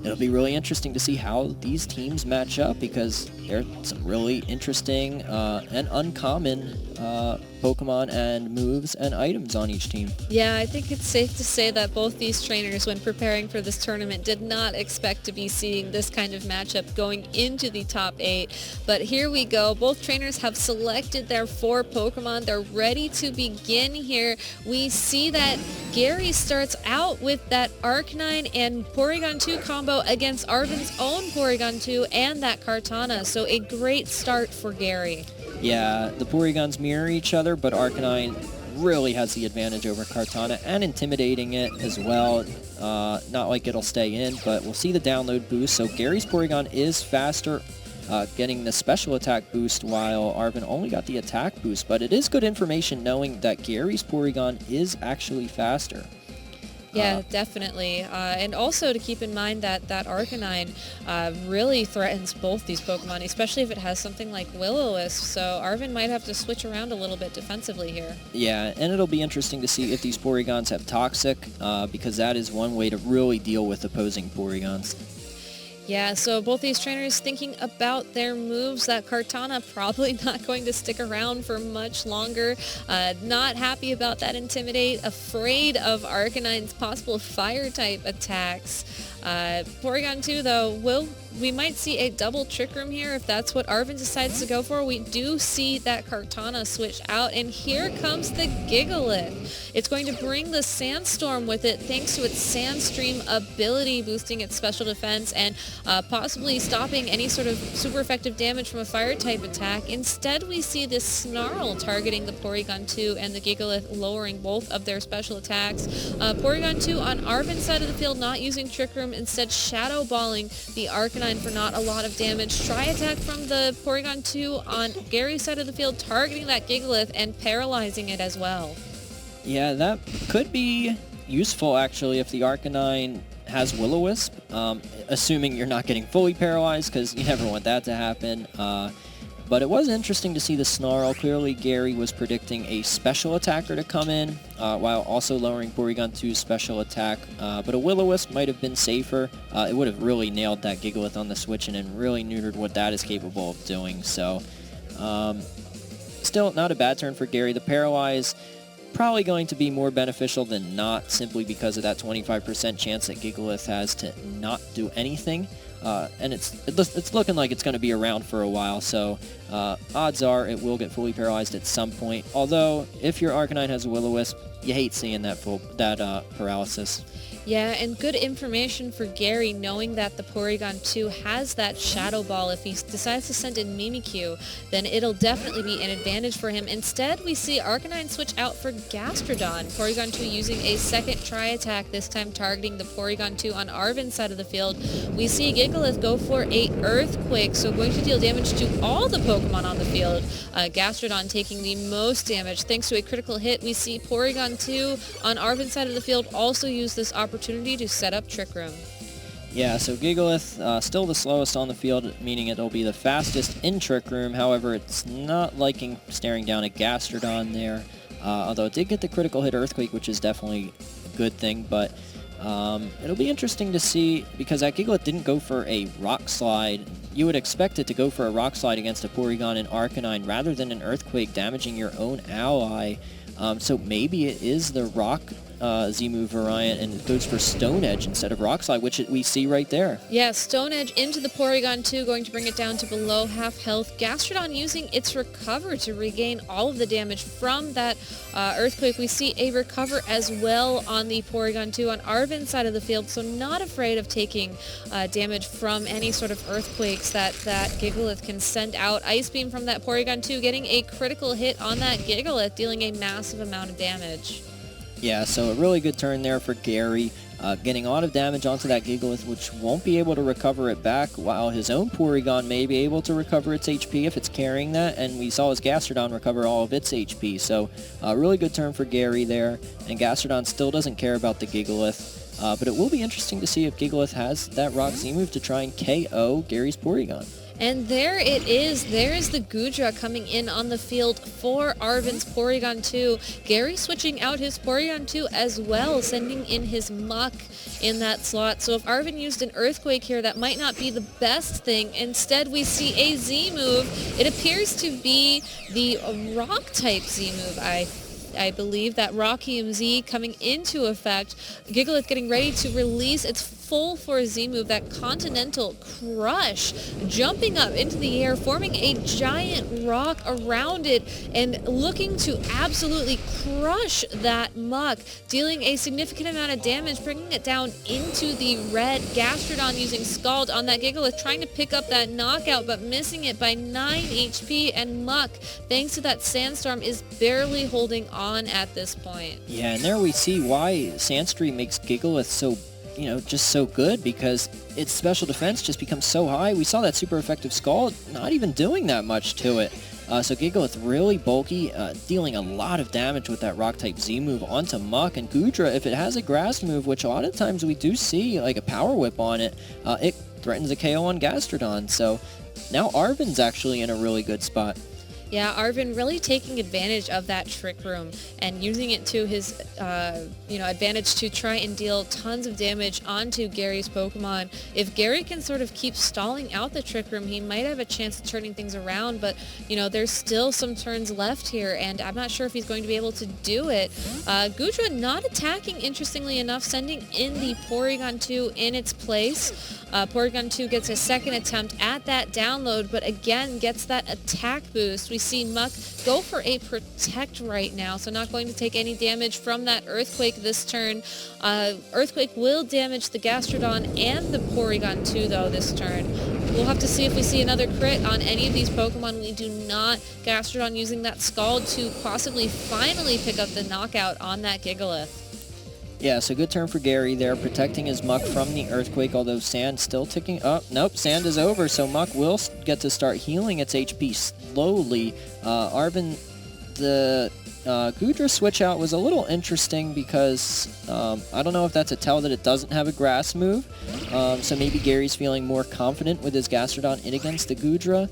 it'll be really interesting to see how these teams match up, because there are some really interesting and uncommon Pokemon and moves and items on each team. Yeah, I think it's safe to say that both these trainers, when preparing for this tournament, did not expect to be seeing this kind of matchup going into the top 8. But here we go. Both trainers have selected their 4 Pokemon. They're ready to begin here. We see that Gary starts out with that Arcanine and Porygon 2 combo against Arvin's own Porygon 2 and that Kartana. So a great start for Gary. Yeah, the Porygons mirror each other, but Arcanine really has the advantage over Kartana and intimidating it as well. Not like it'll stay in, but we'll see the download boost. So Gary's Porygon is faster, getting the special attack boost, while Arvin only got the attack boost. But it is good information knowing that Gary's Porygon is actually faster. Yeah, definitely. And also to keep in mind that Arcanine really threatens both these Pokemon, especially if it has something like Will-O-Wisp. So Arvin might have to switch around a little bit defensively here. Yeah, and it'll be interesting to see if these Porygons have Toxic, because that is one way to really deal with opposing Porygons. Yeah, so both these trainers thinking about their moves. That Kartana probably not going to stick around for much longer. Not happy about that Intimidate. Afraid of Arcanine's possible Fire-type attacks. Porygon 2, though, we might see a double Trick Room here if that's what Arven decides to go for. We do see that Kartana switch out, and here comes the Gigalith. It's going to bring the Sandstorm with it thanks to its Sandstream ability, boosting its special defense and possibly stopping any sort of super effective damage from a Fire-type attack. Instead, we see this Snarl targeting the Porygon 2 and the Gigalith, lowering both of their special attacks. Porygon 2 on Arven's side of the field not using Trick Room, instead Shadow Balling the Arcanine for not a lot of damage. Try attack from the Porygon 2 on Gary's side of the field, targeting that Gigalith and paralyzing it as well. Yeah, that could be useful actually if the Arcanine has Will-O-Wisp, assuming you're not getting fully paralyzed, because you never want that to happen. But it was interesting to see the Snarl. Clearly, Gary was predicting a special attacker to come in, while also lowering Porygon 2's special attack. But a Will-O-Wisp might have been safer. It would have really nailed that Gigalith on the switch and really neutered what that is capable of doing. So, still not a bad turn for Gary. The Paralyze probably going to be more beneficial than not, simply because of that 25% chance that Gigalith has to not do anything. And it's looking like it's going to be around for a while, so odds are it will get fully paralyzed at some point. Although, if your Arcanine has a Will-O-Wisp, you hate seeing that paralysis. Yeah, and good information for Gary, knowing that the Porygon 2 has that Shadow Ball. If he decides to send in Mimikyu, then it'll definitely be an advantage for him. Instead, we see Arcanine switch out for Gastrodon. Porygon 2 using a second Tri-Attack, this time targeting the Porygon 2 on Arven's side of the field. We see Gigalith go for a Earthquake, so going to deal damage to all the Pokemon on the field. Gastrodon taking the most damage thanks to a critical hit. We see Porygon 2 on Arven's side of the field also use this opportunity to set up Trick Room. Yeah, so Gigalith still the slowest on the field, meaning it'll be the fastest in Trick Room. However, it's not liking staring down a Gastrodon there, although it did get the critical hit Earthquake, which is definitely a good thing. But it'll be interesting to see, because that Gigalith didn't go for a Rock Slide. You would expect it to go for a Rock Slide against a Porygon and Arcanine rather than an Earthquake damaging your own ally. So maybe it is the Rock Z-move variant, and it goes for Stone Edge instead of Rock Slide, which we see right there. Yeah, Stone Edge into the Porygon 2, going to bring it down to below half health. Gastrodon using its Recover to regain all of the damage from that Earthquake. We see a Recover as well on the Porygon 2 on Arven's side of the field, so not afraid of taking damage from any sort of Earthquakes that Gigalith can send out. Ice Beam from that Porygon 2, getting a critical hit on that Gigalith, dealing a massive amount of damage. Yeah, so a really good turn there for Gary, getting a lot of damage onto that Gigalith, which won't be able to recover it back, while his own Porygon may be able to recover its HP if it's carrying that, and we saw his Gastrodon recover all of its HP, so a really good turn for Gary there, and Gastrodon still doesn't care about the Gigalith, but it will be interesting to see if Gigalith has that Rock Z-move to try and KO Gary's Porygon. And there it is. There is the Goodra coming in on the field for Arven's Porygon 2. Gary switching out his Porygon 2 as well, sending in his Muck in that slot. So if Arven used an Earthquake here, that might not be the best thing. Instead, we see a Z-move. It appears to be the Rock-type Z-move, I believe, that Rockium Z coming into effect. Gigalith getting ready to release its full Force Z move, that Continental Crush, jumping up into the air, forming a giant rock around it, and looking to absolutely crush that Muck, dealing a significant amount of damage, bringing it down into the red. Gastrodon using Scald on that Gigalith, trying to pick up that knockout, but missing it by 9 HP, and Muck, thanks to that Sandstorm, is barely holding on at this point. Yeah, and there we see why Sandstream makes Gigalith so, just so good, because its special defense just becomes so high. We saw that super effective Scald not even doing that much to it. So Gigalith really bulky, dealing a lot of damage with that Rock-type Z-move onto Muck. And Goodra, if it has a Grass move, which a lot of times we do see, like a Power Whip on it, it threatens a KO on Gastrodon. So now Arven's actually in a really good spot. Yeah, Arvin really taking advantage of that Trick Room and using it to his, advantage to try and deal tons of damage onto Gary's Pokemon. If Gary can sort of keep stalling out the Trick Room, he might have a chance of turning things around, but, there's still some turns left here, and I'm not sure if he's going to be able to do it. Gudra not attacking, interestingly enough, sending in the Porygon 2 in its place. Porygon 2 gets a second attempt at that download, but again gets that attack boost. We see Muck go for a Protect right now, so not going to take any damage from that Earthquake this turn. Earthquake will damage the Gastrodon and the Porygon 2 though this turn. We'll have to see if we see another crit on any of these Pokemon. We do not. Gastrodon using that Scald to possibly finally pick up the knockout on that Gigalith. Yeah, so good turn for Gary there, protecting his Muck from the Earthquake, although Sand still ticking up. Nope, Sand is over, so Muck will get to start healing its HP slowly. Arvin, the Gudra switch out was a little interesting because I don't know if that's a tell that it doesn't have a grass move, so maybe Gary's feeling more confident with his Gastrodon in against the Gudra.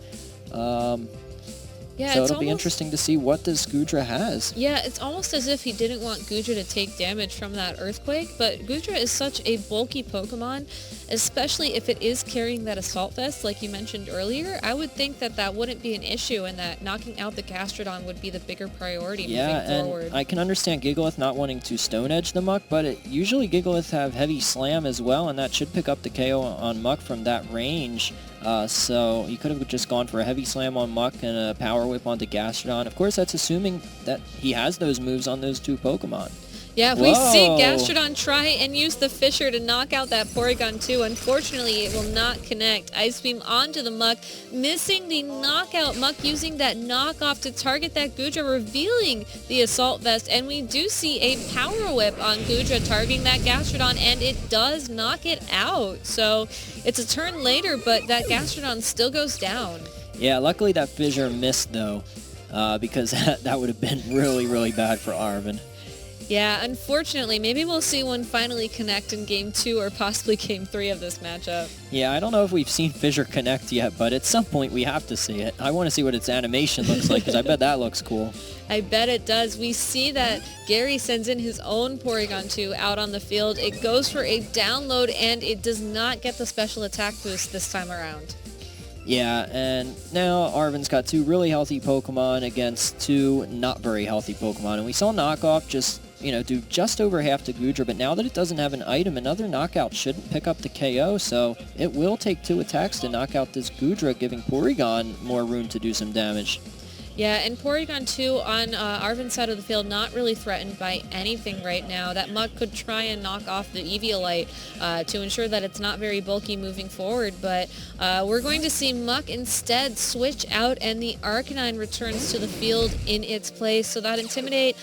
Yeah, so it'll be interesting to see what this Gudra has. Yeah, it's almost as if he didn't want Gudra to take damage from that Earthquake, but Gudra is such a bulky Pokemon, especially if it is carrying that Assault Vest like you mentioned earlier. I would think that that wouldn't be an issue and that knocking out the Gastrodon would be the bigger priority moving forward. And I can understand Gigalith not wanting to Stone Edge the Muck, but usually Gigalith have Heavy Slam as well, and that should pick up the KO on Muck from that range. So he could have just gone for a Heavy Slam on Muck and a Power Whip onto Gastrodon. Of course, that's assuming that he has those moves on those two Pokemon. Yeah, we see Gastrodon try and use the Fissure to knock out that Porygon 2. Unfortunately, it will not connect. Ice Beam onto the Muck, missing the knockout. Muck using that knockoff to target that Gudra, revealing the Assault Vest. And we do see a Power Whip on Gudra targeting that Gastrodon, and it does knock it out. So it's a turn later, but that Gastrodon still goes down. Yeah, luckily that Fissure missed, though, because that would have been really, really bad for Arvin. Yeah, unfortunately, maybe we'll see one finally connect in Game 2 or possibly Game 3 of this matchup. Yeah, I don't know if we've seen Fissure connect yet, but at some point we have to see it. I want to see what its animation looks like, because I bet that looks cool. I bet it does. We see that Gary sends in his own Porygon 2 out on the field. It goes for a download, and it does not get the special attack boost this time around. Yeah, and now Arvin's got two really healthy Pokemon against two not very healthy Pokemon. And we saw Knockoff just, do just over half to Gudra, but now that it doesn't have an item, another Knockout shouldn't pick up the KO, so it will take two attacks to knock out this Gudra, giving Porygon more room to do some damage. Yeah, and Porygon 2 on Arvin's side of the field, not really threatened by anything right now. That Muck could try and knock off the Eviolite to ensure that it's not very bulky moving forward, but we're going to see Muck instead switch out, and the Arcanine returns to the field in its place. So that Intimidate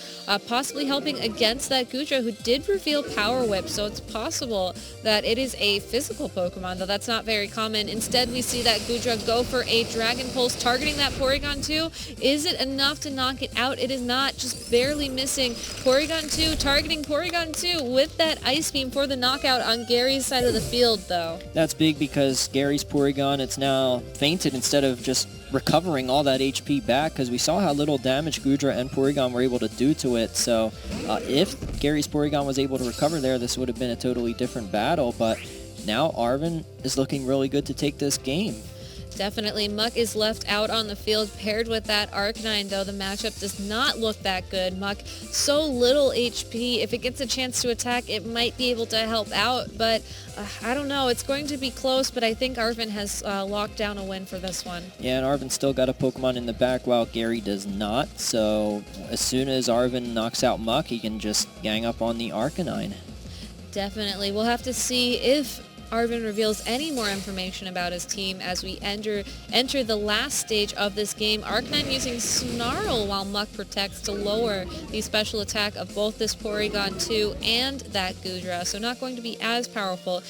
possibly helping against that Gudra, who did reveal Power Whip, so it's possible that it is a physical Pokemon, though that's not very common. Instead, we see that Gudra go for a Dragon Pulse, targeting that Porygon 2. Is it enough to knock it out? It is not, just barely missing. Porygon 2 targeting Porygon 2 with that Ice Beam for the knockout on Gary's side of the field, though. That's big because Gary's Porygon, it's now fainted instead of just recovering all that HP back, because we saw how little damage Gudra and Porygon were able to do to it. So if Gary's Porygon was able to recover there, this would have been a totally different battle, but now Arvin is looking really good to take this game. Definitely. Muck is left out on the field paired with that Arcanine, though the matchup does not look that good. Muck, so little HP. If it gets a chance to attack, it might be able to help out, but I don't know. It's going to be close, but I think Arvin has locked down a win for this one. Yeah, and Arvin's still got a Pokemon in the back while Gary does not, so as soon as Arvin knocks out Muck, he can just gang up on the Arcanine. Definitely. We'll have to see if Arvin reveals any more information about his team as we enter the last stage of this game. Arcanine using Snarl while Muck protects to lower the special attack of both this Porygon 2 and that Gudra, so not going to be as powerful.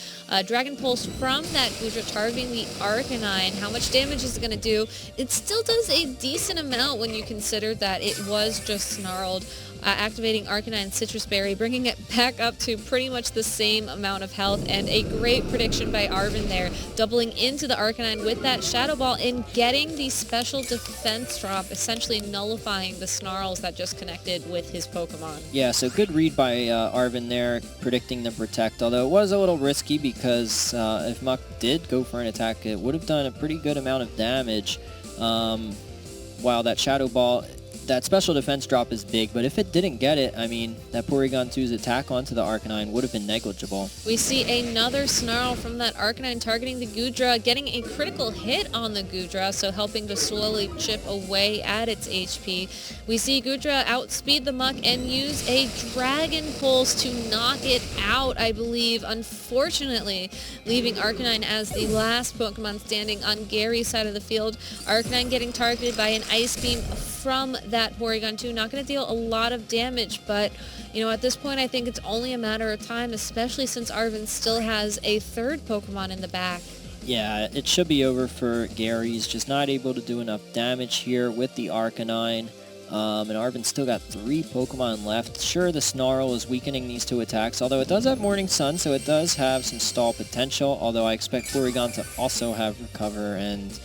Dragon Pulse from that Gudra targeting the Arcanine. How much damage is it going to do? It still does a decent amount when you consider that it was just snarled. activating Arcanine Citrus Berry, bringing it back up to pretty much the same amount of health, and a great prediction by Arven there, doubling into the Arcanine with that Shadow Ball and getting the special defense drop, essentially nullifying the snarls that just connected with his Pokemon. Yeah, so good read by Arven there, predicting the Protect, although it was a little risky because if Muck did go for an attack, it would have done a pretty good amount of damage. While that Shadow Ball, that special defense drop is big, but if it didn't get it, I mean, that Porygon 2's attack onto the Arcanine would have been negligible. We see another Snarl from that Arcanine targeting the Goodra, getting a critical hit on the Goodra, so helping to slowly chip away at its HP. We see Goodra outspeed the Muck and use a Dragon Pulse to knock it out, I believe, unfortunately, leaving Arcanine as the last Pokemon standing on Gary's side of the field. Arcanine getting targeted by an Ice Beam from that Porygon 2. Not going to deal a lot of damage, but, you know, at this point I think it's only a matter of time, especially since Arven still has a third Pokemon in the back. Yeah, it should be over for Gary. He's just not able to do enough damage here with the Arcanine. And Arven still got 3 Pokemon left. Sure, the Snarl is weakening these 2 attacks, although it does have Morning Sun, so it does have some stall potential, although I expect Porygon to also have Recover and...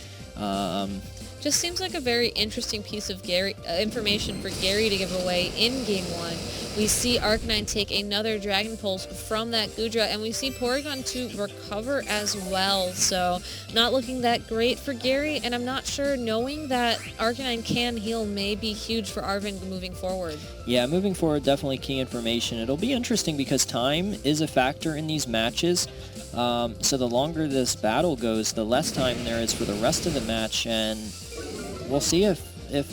Just seems like a very interesting piece of information for Gary to give away in Game 1. We see Arcanine take another Dragon Pulse from that Goodra, and we see Porygon 2 recover as well. So not looking that great for Gary, and I'm not sure, knowing that Arcanine can heal may be huge for Arven moving forward. Yeah, moving forward, definitely key information. It'll be interesting because time is a factor in these matches. So the longer this battle goes, the less time there is for the rest of the match, and we'll see if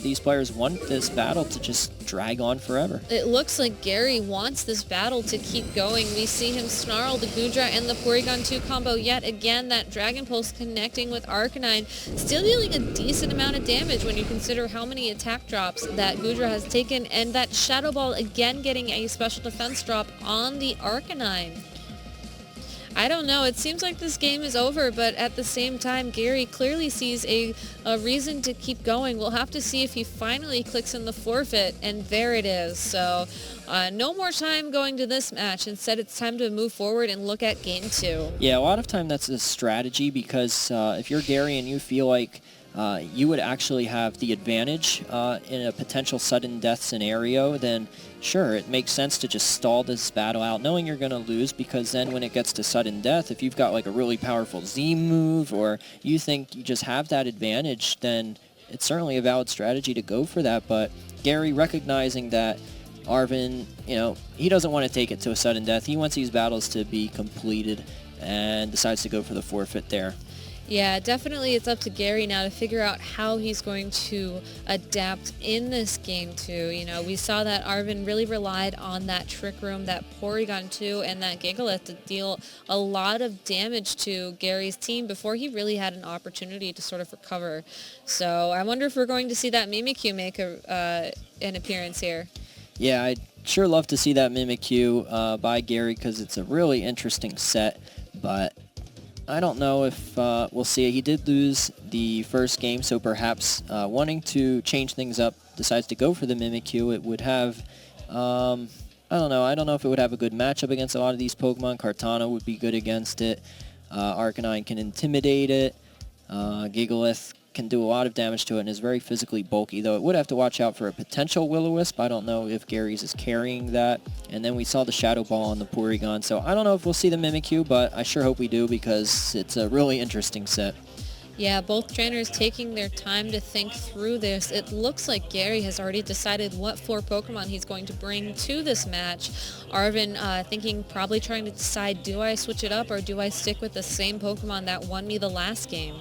these players want this battle to just drag on forever. It looks like Gary wants this battle to keep going. We see him Snarl the Goodra and the Porygon 2 combo yet again. That Dragon Pulse connecting with Arcanine, still dealing a decent amount of damage when you consider how many attack drops that Goodra has taken, and that Shadow Ball again getting a special defense drop on the Arcanine. I don't know, it seems like this game is over, but at the same time, Gary clearly sees a reason to keep going. We'll have to see if he finally clicks in the forfeit, and there it is. So, no more time going to this match. Instead, it's time to move forward and look at Game 2. Yeah, a lot of time that's a strategy, because if you're Gary and you feel like you would actually have the advantage in a potential sudden death scenario, then sure, it makes sense to just stall this battle out knowing you're going to lose, because then when it gets to sudden death, if you've got like a really powerful Z move or you think you just have that advantage, then it's certainly a valid strategy to go for that. But Gary, recognizing that Arven, you know, he doesn't want to take it to a sudden death. He wants these battles to be completed and decides to go for the forfeit there. Yeah, definitely it's up to Gary now to figure out how he's going to adapt in this game too. You know, we saw that Arven really relied on that Trick Room, that Porygon 2, and that Gigalith to deal a lot of damage to Gary's team before he really had an opportunity to sort of recover. So I wonder if we're going to see that Mimikyu make an appearance here. Yeah, I'd sure love to see that Mimikyu by Gary, because it's a really interesting set, but I don't know if we'll see it. He did lose the first game, so perhaps wanting to change things up, decides to go for the Mimikyu. It would have, I don't know if it would have a good matchup against a lot of these Pokemon. Kartana would be good against it. Arcanine can intimidate it. Gigalith can do a lot of damage to it and is very physically bulky, though it would have to watch out for a potential Will-O-Wisp. I don't know if Gary's is carrying that. And then we saw the Shadow Ball on the Porygon, so I don't know if we'll see the Mimikyu, but I sure hope we do, because it's a really interesting set. Yeah, both trainers taking their time to think through this. It looks like Gary has already decided what 4 Pokemon he's going to bring to this match. Arven thinking, probably trying to decide, do I switch it up or do I stick with the same Pokemon that won me the last game?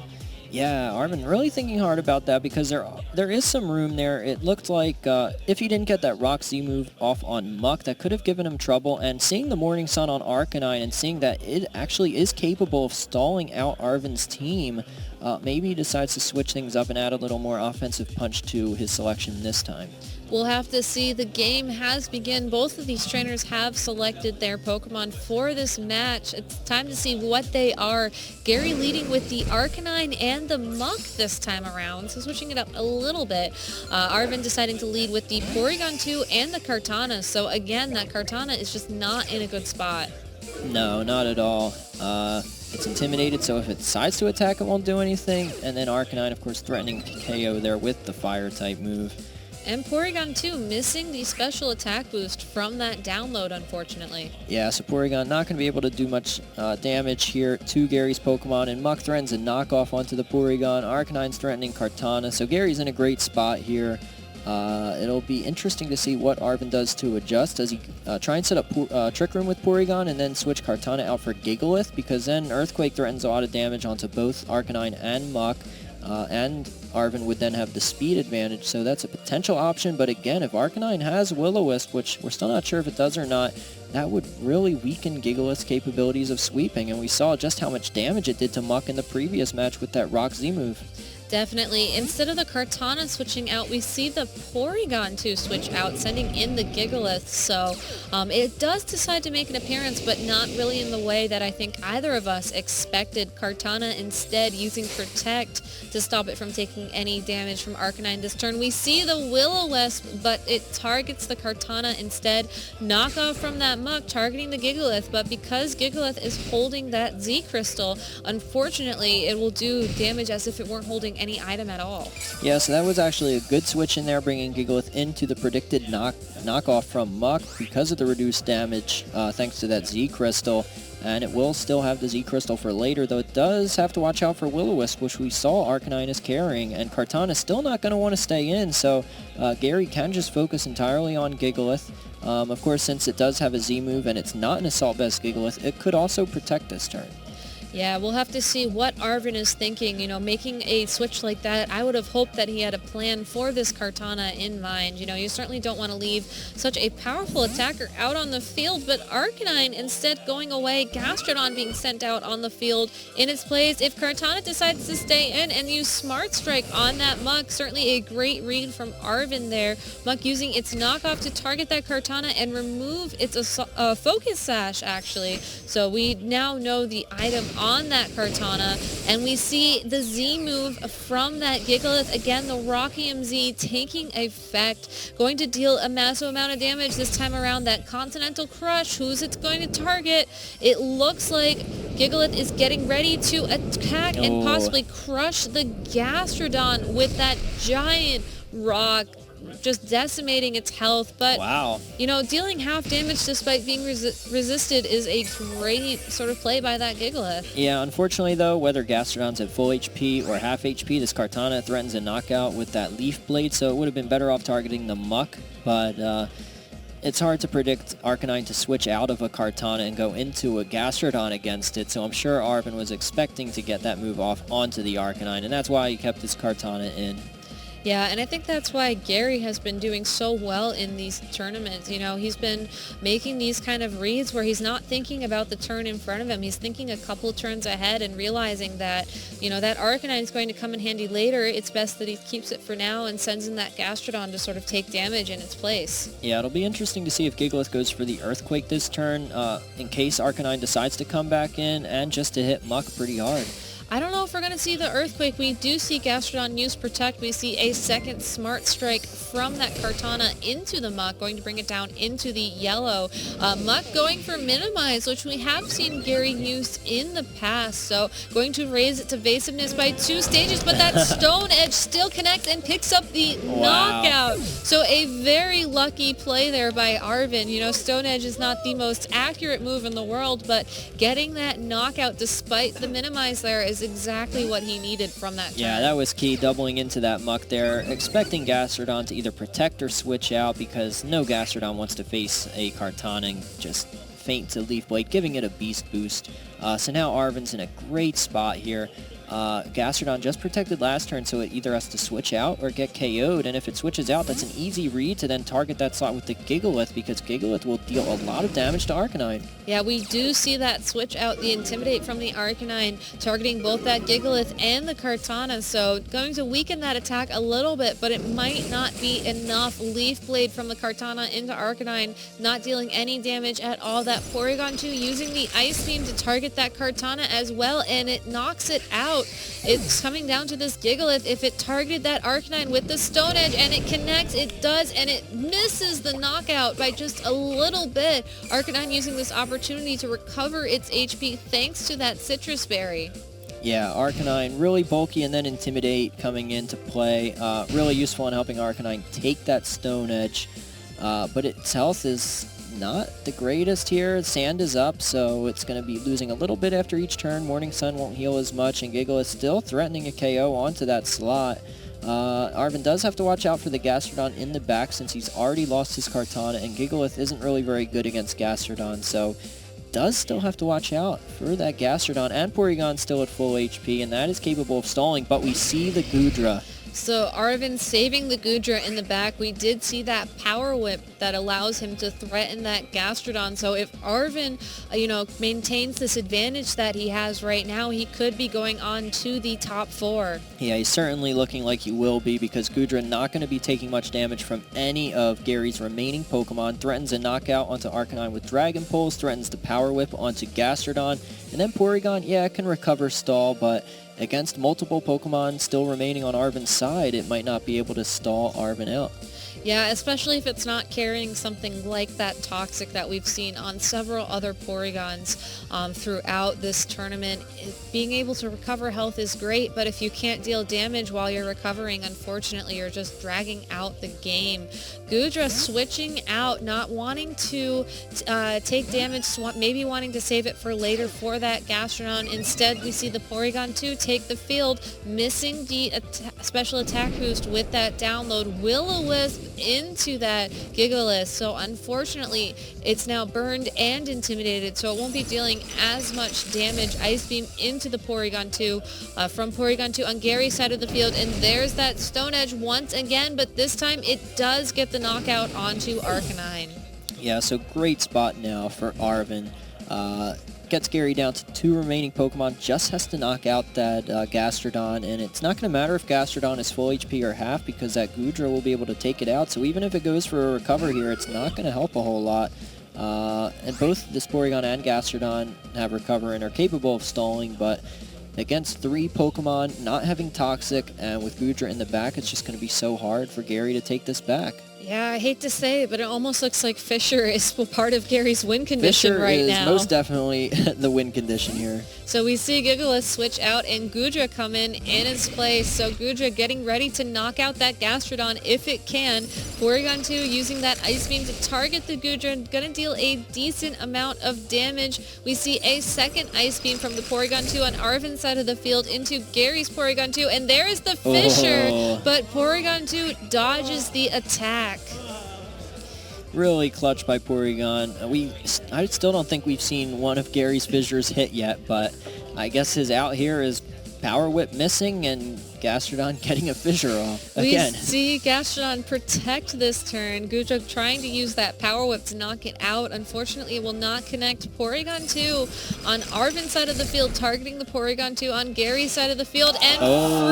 Yeah, Arven really thinking hard about that, because there is some room there. It looked like if he didn't get that Rock Z move off on Muck, that could have given him trouble. And seeing the Morning Sun on Arcanine and seeing that it actually is capable of stalling out Arven's team, maybe he decides to switch things up and add a little more offensive punch to his selection this time. We'll have to see. The game has begun. Both of these trainers have selected their Pokemon for this match. It's time to see what they are. Gary leading with the Arcanine and the Muck this time around, so switching it up a little bit. Arvin deciding to lead with the Porygon 2 and the Kartana. So again, that Kartana is just not in a good spot. No, not at all. It's intimidated, so if it decides to attack, it won't do anything. And then Arcanine, of course, threatening KO there with the Fire-type move. And Porygon 2 missing the special attack boost from that download, unfortunately. Yeah, so Porygon not going to be able to do much damage here to Gary's Pokemon, and Muck threatens a knockoff onto the Porygon. Arcanine's threatening Kartana, so Gary's in a great spot here. It'll be interesting to see what Arvin does to adjust. Does he try and set up Trick Room with Porygon and then switch Kartana out for Gigalith? Because then Earthquake threatens a lot of damage onto both Arcanine and Muck. And Arvin would then have the speed advantage, so that's a potential option. But again, if Arcanine has Will-O-Wisp, which we're still not sure if it does or not, that would really weaken Gigalith's capabilities of sweeping, and we saw just how much damage it did to Muck in the previous match with that Rock Z move. Definitely. Instead of the Kartana switching out, we see the Porygon 2 switch out, sending in the Gigalith. So it does decide to make an appearance, but not really in the way that I think either of us expected. Kartana instead using Protect to stop it from taking any damage from Arcanine this turn. We see the Will-O-Wisp, but it targets the Kartana instead. Knockoff from that Muck, targeting the Gigalith, but because Gigalith is holding that Z Crystal, unfortunately, it will do damage as if it weren't holding any item at all. Yeah, so that was actually a good switch in there, bringing Gigalith into the predicted knockoff from Muck because of the reduced damage thanks to that Z Crystal. And it will still have the Z Crystal for later, though it does have to watch out for Will-O-Wisp, which we saw Arcanine is carrying, and Kartana is still not going to want to stay in, so Gary can just focus entirely on Gigalith. Of course, since it does have a Z move and it's not an Assault Vest Gigalith, it could also protect this turn. Yeah, we'll have to see what Arvin is thinking. You know, making a switch like that, I would have hoped that he had a plan for this Kartana in mind. You know, you certainly don't want to leave such a powerful attacker out on the field, but Arcanine instead going away, Gastrodon being sent out on the field in its place. If Kartana decides to stay in and use Smart Strike on that Muck, certainly a great read from Arvin there. Muck using its knockoff to target that Kartana and remove its Focus Sash, actually. So we now know the item on that Kartana, and we see the Z move from that Gigalith. Again, the Rockium Z taking effect, going to deal a massive amount of damage this time around. That Continental Crush, who's it's going to target? It looks like Gigalith is getting ready to attack and possibly crush the Gastrodon with that giant rock, just decimating its health. But wow, you know, dealing half damage despite being resisted is a great sort of play by that Gigalith. Yeah, unfortunately though, whether Gastrodon's at full HP or half HP, this Kartana threatens a knockout with that Leaf Blade, so it would have been better off targeting the Muck, but it's hard to predict Arcanine to switch out of a Kartana and go into a Gastrodon against it, so I'm sure Arvin was expecting to get that move off onto the Arcanine, and that's why he kept his Kartana in. Yeah, and I think that's why Gary has been doing so well in these tournaments. You know, he's been making these kind of reads where he's not thinking about the turn in front of him. He's thinking a couple turns ahead and realizing that, you know, that Arcanine is going to come in handy later. It's best that he keeps it for now and sends in that Gastrodon to sort of take damage in its place. Yeah, it'll be interesting to see if Gigalith goes for the Earthquake this turn in case Arcanine decides to come back in and just to hit Muck pretty hard. I don't know if we're going to see the Earthquake. We do see Gastrodon use Protect. We see a second Smart Strike from that Kartana into the Muck, going to bring it down into the yellow. Muck going for Minimize, which we have seen Gary use in the past. So going to raise its evasiveness by 2 stages, but that Stone Edge still connects and picks up the knockout. So a very lucky play there by Arvin. You know, Stone Edge is not the most accurate move in the world, but getting that knockout despite the Minimize there is exactly what he needed from that turn. Yeah, that was key, doubling into that Muck there, expecting Gastrodon to either protect or switch out because no Gastrodon wants to face a Kartana and just feint to Leaf Blade, giving it a beast boost. So now Arvin's in a great spot here. Gastrodon just protected last turn, so it either has to switch out or get KO'd, and if it switches out, that's an easy read to then target that slot with the Gigalith, because Gigalith will deal a lot of damage to Arcanine. Yeah, we do see that switch out, the Intimidate from the Arcanine, targeting both that Gigalith and the Kartana, so going to weaken that attack a little bit, but it might not be enough. Leaf Blade from the Kartana into Arcanine, not dealing any damage at all. That Porygon 2 using the Ice Beam to target that Kartana as well, and it knocks it out. It's coming down to this Gigalith. If it targeted that Arcanine with the Stone Edge and it connects, it does, and it misses the knockout by just a little bit. Arcanine using this opportunity to recover its HP thanks to that Citrus Berry. Yeah, Arcanine really bulky, and then Intimidate coming into play. Really useful in helping Arcanine take that Stone Edge, but its health is not the greatest here. Sand is up, so it's going to be losing a little bit after each turn. Morning Sun won't heal as much, and Gigalith still threatening a KO onto that slot. Arven does have to watch out for the Gastrodon in the back since he's already lost his Kartana, and Gigalith isn't really very good against Gastrodon, so does still have to watch out for that Gastrodon, and Porygon still at full HP, and that is capable of stalling, but we see the Goodra. So Arven saving the Goodra in the back. We did see that Power Whip that allows him to threaten that Gastrodon. So if Arven, maintains this advantage that he has right now, he could be going on to the top 4. Yeah, he's certainly looking like he will be, because Goodra not going to be taking much damage from any of Gary's remaining Pokemon. Threatens a knockout onto Arcanine with Dragon Pulse, threatens the Power Whip onto Gastrodon, and then Porygon, yeah, can recover stall, but against multiple Pokemon still remaining on Arven's side, it might not be able to stall Arven out. Yeah, especially if it's not carrying something like that Toxic that we've seen on several other Porygons throughout this tournament. Being able to recover health is great, but if you can't deal damage while you're recovering, unfortunately, you're just dragging out the game. Goodra switching out, not wanting to take damage, maybe wanting to save it for later for that Gastrodon. Instead, we see the Porygon 2 take the field, missing the special attack boost with that download. Will-O-Wisp into that Gigalith, so unfortunately it's now burned and intimidated, so it won't be dealing as much damage. Ice Beam into the Porygon 2 from Porygon 2 on Gary's side of the field, and there's that Stone Edge once again, but this time it does get the knockout onto Arcanine. Yeah, so great spot now for Arven. Gets Gary down to 2 remaining Pokemon, just has to knock out that Gastrodon, and it's not going to matter if Gastrodon is full HP or half, because that Goodra will be able to take it out, so even if it goes for a recover here, it's not going to help a whole lot. And both this Porygon and Gastrodon have recover and are capable of stalling, but against 3 Pokemon, not having Toxic, and with Goodra in the back, it's just going to be so hard for Gary to take this back. Yeah, I hate to say it, but it almost looks like Fisher is part of Gary's win condition right now. Fisher is most definitely the win condition here. So we see Gigalith switch out and Goodra come in its place. So Goodra getting ready to knock out that Gastrodon if it can. Porygon 2 using that Ice Beam to target the Goodra, gonna deal a decent amount of damage. We see a second Ice Beam from the Porygon 2 on Arven's side of the field into Gary's Porygon 2, and there is the Fisher, but Porygon 2 dodges the attack. Really clutch by Porygon. I still don't think we've seen one of Gary's fissures hit yet, but I guess his out here is Power Whip missing and Gastrodon getting a fissure off again. We see Gastrodon protect this turn. Goodra trying to use that Power Whip to knock it out. Unfortunately, it will not connect. Porygon 2 on Arven's side of the field, targeting the Porygon 2 on Gary's side of the field and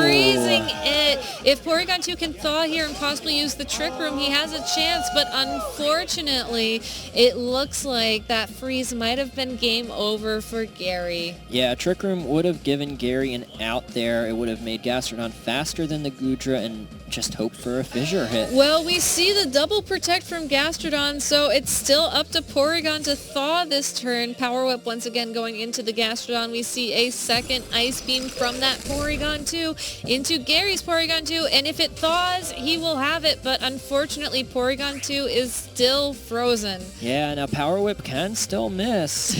freezing it. If Porygon 2 can thaw here and possibly use the Trick Room, he has a chance, but unfortunately, it looks like that freeze might have been game over for Gary. Yeah, Trick Room would have given Gary an out there. It would have made Gastrodon faster than the Goodra and just hope for a fissure hit. Well, we see the double protect from Gastrodon, so it's still up to Porygon to thaw this turn. Power Whip once again going into the Gastrodon. We see a second Ice Beam from that Porygon 2 into Gary's Porygon 2, and if it thaws, he will have it, but unfortunately Porygon 2 is still frozen. Yeah, now Power Whip can still miss.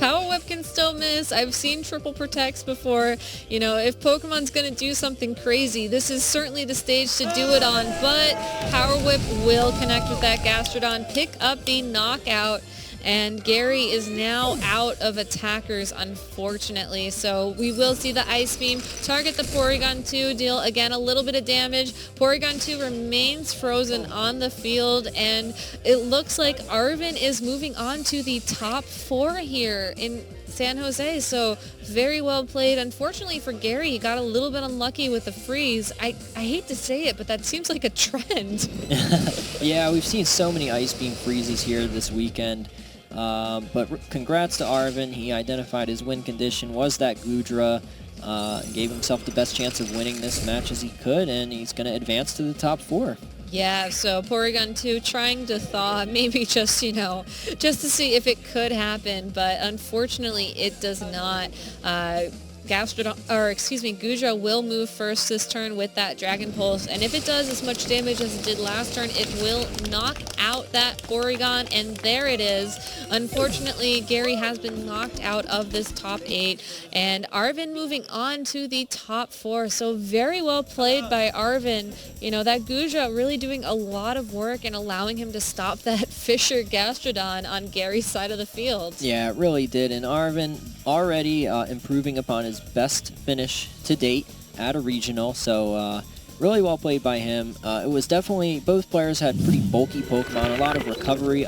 Power Whip can still miss. I've seen triple protects before. You know, if Pokemon's going to do something crazy, this is certainly the stage to do it on, but Power Whip will connect with that Gastrodon, pick up the knockout, And Gary is now out of attackers, unfortunately. So we will see the Ice Beam target the Porygon 2, deal again a little bit of damage. Porygon 2 remains frozen on the field, and it looks like Arvin is moving on to the top 4 here in San Jose, so very well played. Unfortunately for Gary, he got a little bit unlucky with the freeze. I hate to say it, but that seems like a trend. Yeah, we've seen so many Ice Beam freezes here this weekend. But congrats to Arvin. He identified his win condition was that Goodra, gave himself the best chance of winning this match as he could, and he's going to advance to the top 4. Yeah, so Porygon 2 trying to thaw, maybe just, just to see if it could happen, but unfortunately it does not. Goodra will move first this turn with that Dragon Pulse, and if it does as much damage as it did last turn, it will knock out that Porygon, and there it is. Unfortunately, Gary has been knocked out of this top 8, and Arvin moving on to the top 4, so very well played by Arvin. That Goodra really doing a lot of work and allowing him to stop that Fisher Gastrodon on Gary's side of the field. Yeah, it really did, and Arvin already improving upon his best finish to date at a regional, so really well played by him. It was definitely, both players had pretty bulky Pokemon, a lot of recovery